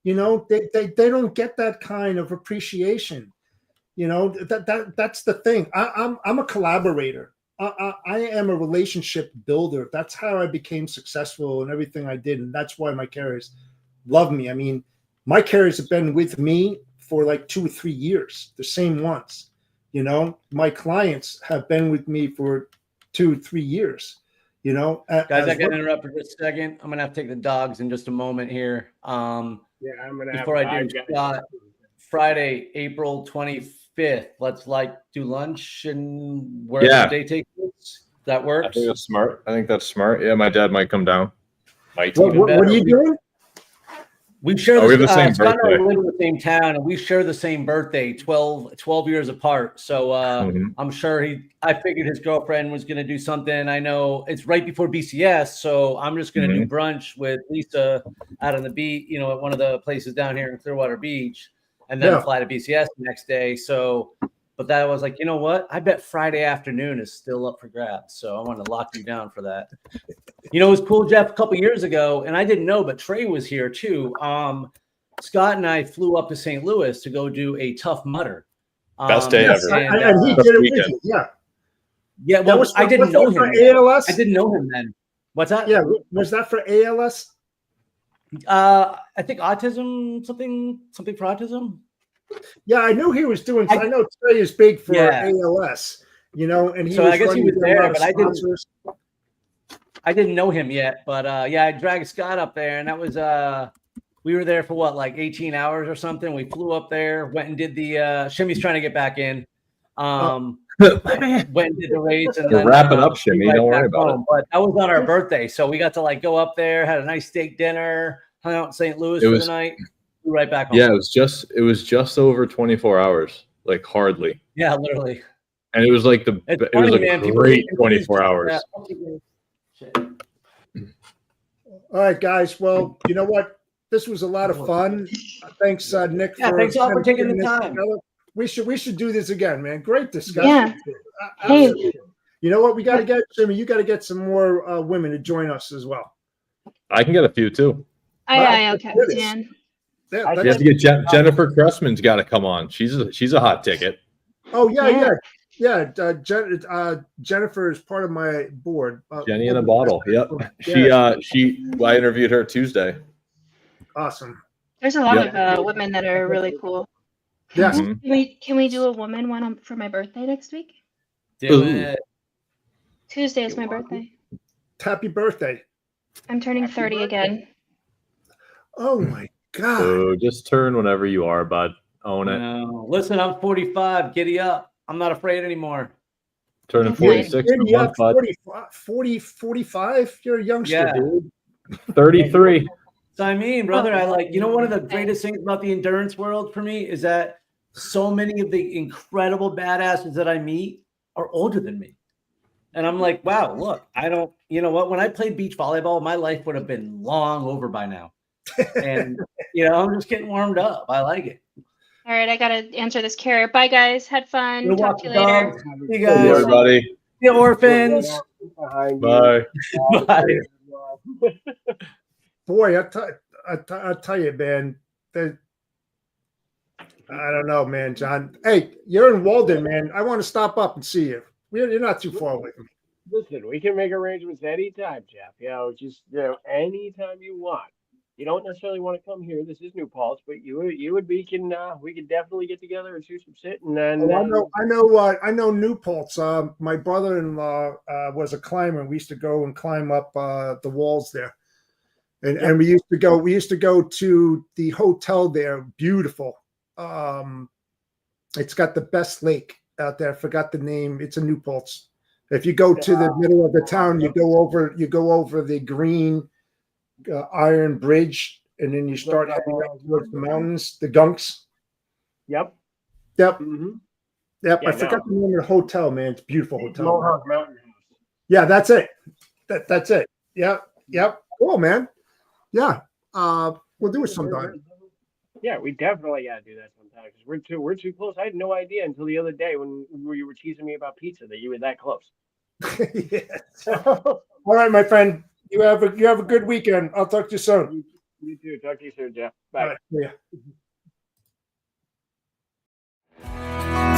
[SPEAKER 3] You know, they don't get that kind of appreciation. You know, that's the thing. I'm a collaborator. I am a relationship builder. That's how I became successful in everything I did, and that's why my carriers love me. I mean, my carriers have been with me for like 2 or 3 years, the same ones. You know, my clients have been with me for 2 or 3 years. You know,
[SPEAKER 6] guys, I got to interrupt for just a second. I'm gonna have to take the dogs in just a moment here.
[SPEAKER 2] I'm gonna
[SPEAKER 6] before I do Friday, April 25th. Let's do lunch and where the day takes us. That works.
[SPEAKER 4] I think that's smart. Yeah, my dad might come down.
[SPEAKER 3] What are you doing?
[SPEAKER 6] We share
[SPEAKER 4] the same
[SPEAKER 6] Scott
[SPEAKER 4] birthday.
[SPEAKER 6] and I live in the same town, and we share the same birthday, 12 years apart. So I'm sure I figured his girlfriend was going to do something. I know it's right before BCS, so I'm just going to do brunch with Lisa out on the beach, you know, at one of the places down here in Clearwater Beach, and then fly to BCS the next day. So, but that was like, you know what? I bet Friday afternoon is still up for grabs. So I want to lock you down for that. You know, it was cool, Jeff, a couple years ago, and I didn't know, but Trey was here too. Scott and I flew up to St. Louis to go do a Tough Mudder.
[SPEAKER 4] Best day ever.
[SPEAKER 3] And he did it with you. Yeah.
[SPEAKER 6] Yeah, well, I didn't know him.
[SPEAKER 3] ALS?
[SPEAKER 6] I didn't know him then. What's that?
[SPEAKER 3] Yeah, was that for ALS?
[SPEAKER 6] I think autism, something for autism.
[SPEAKER 3] Yeah, I knew he was doing. I know Trey is big for ALS, you know, and
[SPEAKER 6] I guess he was there, but I didn't know him yet. But I dragged Scott up there, and that was we were there for what, like 18 hours or something. We flew up there, went and did the Shimmy's trying to get back in. Went and did the race, and then
[SPEAKER 4] wrap it up, Shimmy. Don't worry about it.
[SPEAKER 6] But that was on our birthday, so we got to go up there, had a nice steak dinner, hung out in St. Louis for the night. Right back home.
[SPEAKER 4] Yeah, it was just over 24 hours, like hardly.
[SPEAKER 6] Yeah, literally.
[SPEAKER 4] And it was like a great 24 hours.
[SPEAKER 3] All right, guys. Well, you know what? This was a lot of fun. Thanks, Nick.
[SPEAKER 6] Yeah, thanks all for taking the time.
[SPEAKER 3] We should do this again, man. Great discussion.
[SPEAKER 7] Yeah.
[SPEAKER 3] Absolutely. You know what? We got to get, Jimmy, you got to get some more women to join us as well.
[SPEAKER 4] I can get a few too.
[SPEAKER 7] I okay, Dan.
[SPEAKER 3] Yeah,
[SPEAKER 4] You have to get Jennifer Cressman's got to come on. She's a hot ticket.
[SPEAKER 3] Oh yeah. Jennifer is part of my board.
[SPEAKER 4] Jenny in a bottle. Yep. I interviewed her Tuesday.
[SPEAKER 3] Awesome.
[SPEAKER 7] There's a lot of women that are really cool.
[SPEAKER 3] Yeah.
[SPEAKER 7] Can we do a woman one for my birthday next week?
[SPEAKER 6] Do it.
[SPEAKER 7] Tuesday is my birthday.
[SPEAKER 3] Happy birthday.
[SPEAKER 7] I'm turning 30 again.
[SPEAKER 3] Oh my God.
[SPEAKER 4] So just turn whenever you are, bud. Own it.
[SPEAKER 6] No. Listen, I'm 45. Giddy up. I'm not afraid anymore.
[SPEAKER 4] Turning 46 in a month, bud.
[SPEAKER 3] 45? You're a youngster, dude.
[SPEAKER 4] 33.
[SPEAKER 6] So I mean, brother, one of the greatest things about the endurance world for me is that so many of the incredible badasses that I meet are older than me. And I'm like, wow, look, you know what? When I played beach volleyball, my life would have been long over by now. And, I'm just getting warmed up. I like it.
[SPEAKER 7] All right, I got to answer this carrier. Bye, guys. Had fun. Talk to you later.
[SPEAKER 6] See you guys.
[SPEAKER 4] Hey, everybody.
[SPEAKER 6] The Orphans.
[SPEAKER 4] Bye.
[SPEAKER 6] Bye.
[SPEAKER 3] Boy, I tell you, man. I don't know, man, John. Hey, you're in Walden, man. I want to stop up and see you. You're not too far away from me.
[SPEAKER 2] Listen, we can make arrangements anytime, Jeff. Just anytime you want. You don't necessarily want to come here. This is New Paltz, but we can definitely get together and do some sitting. And
[SPEAKER 3] I know New Paltz. My brother-in-law was a climber. We used to go and climb up the walls there, and we used to go to the hotel there. Beautiful. It's got the best lake out there. I forgot the name. It's a New Paltz. If you go to the middle of the town, you go over the green iron bridge, and then you start heading up towards the mountains, the Gunks.
[SPEAKER 2] Yep.
[SPEAKER 3] Mm-hmm. Yep. I forgot the name of the hotel, man. It's a beautiful hotel.
[SPEAKER 2] Mohawk Mountain House.
[SPEAKER 3] Yeah, that's it. That's it. Yep. Cool, man. Yeah. We'll do it sometime.
[SPEAKER 2] Yeah, we definitely got to do that sometime because we're too close. I had no idea until the other day when you were teasing me about pizza that you were that close.
[SPEAKER 3] All right, my friend. You have a good weekend. I'll talk to you soon.
[SPEAKER 2] You too. Talk to you soon, Jeff. Bye.
[SPEAKER 3] All right, see ya.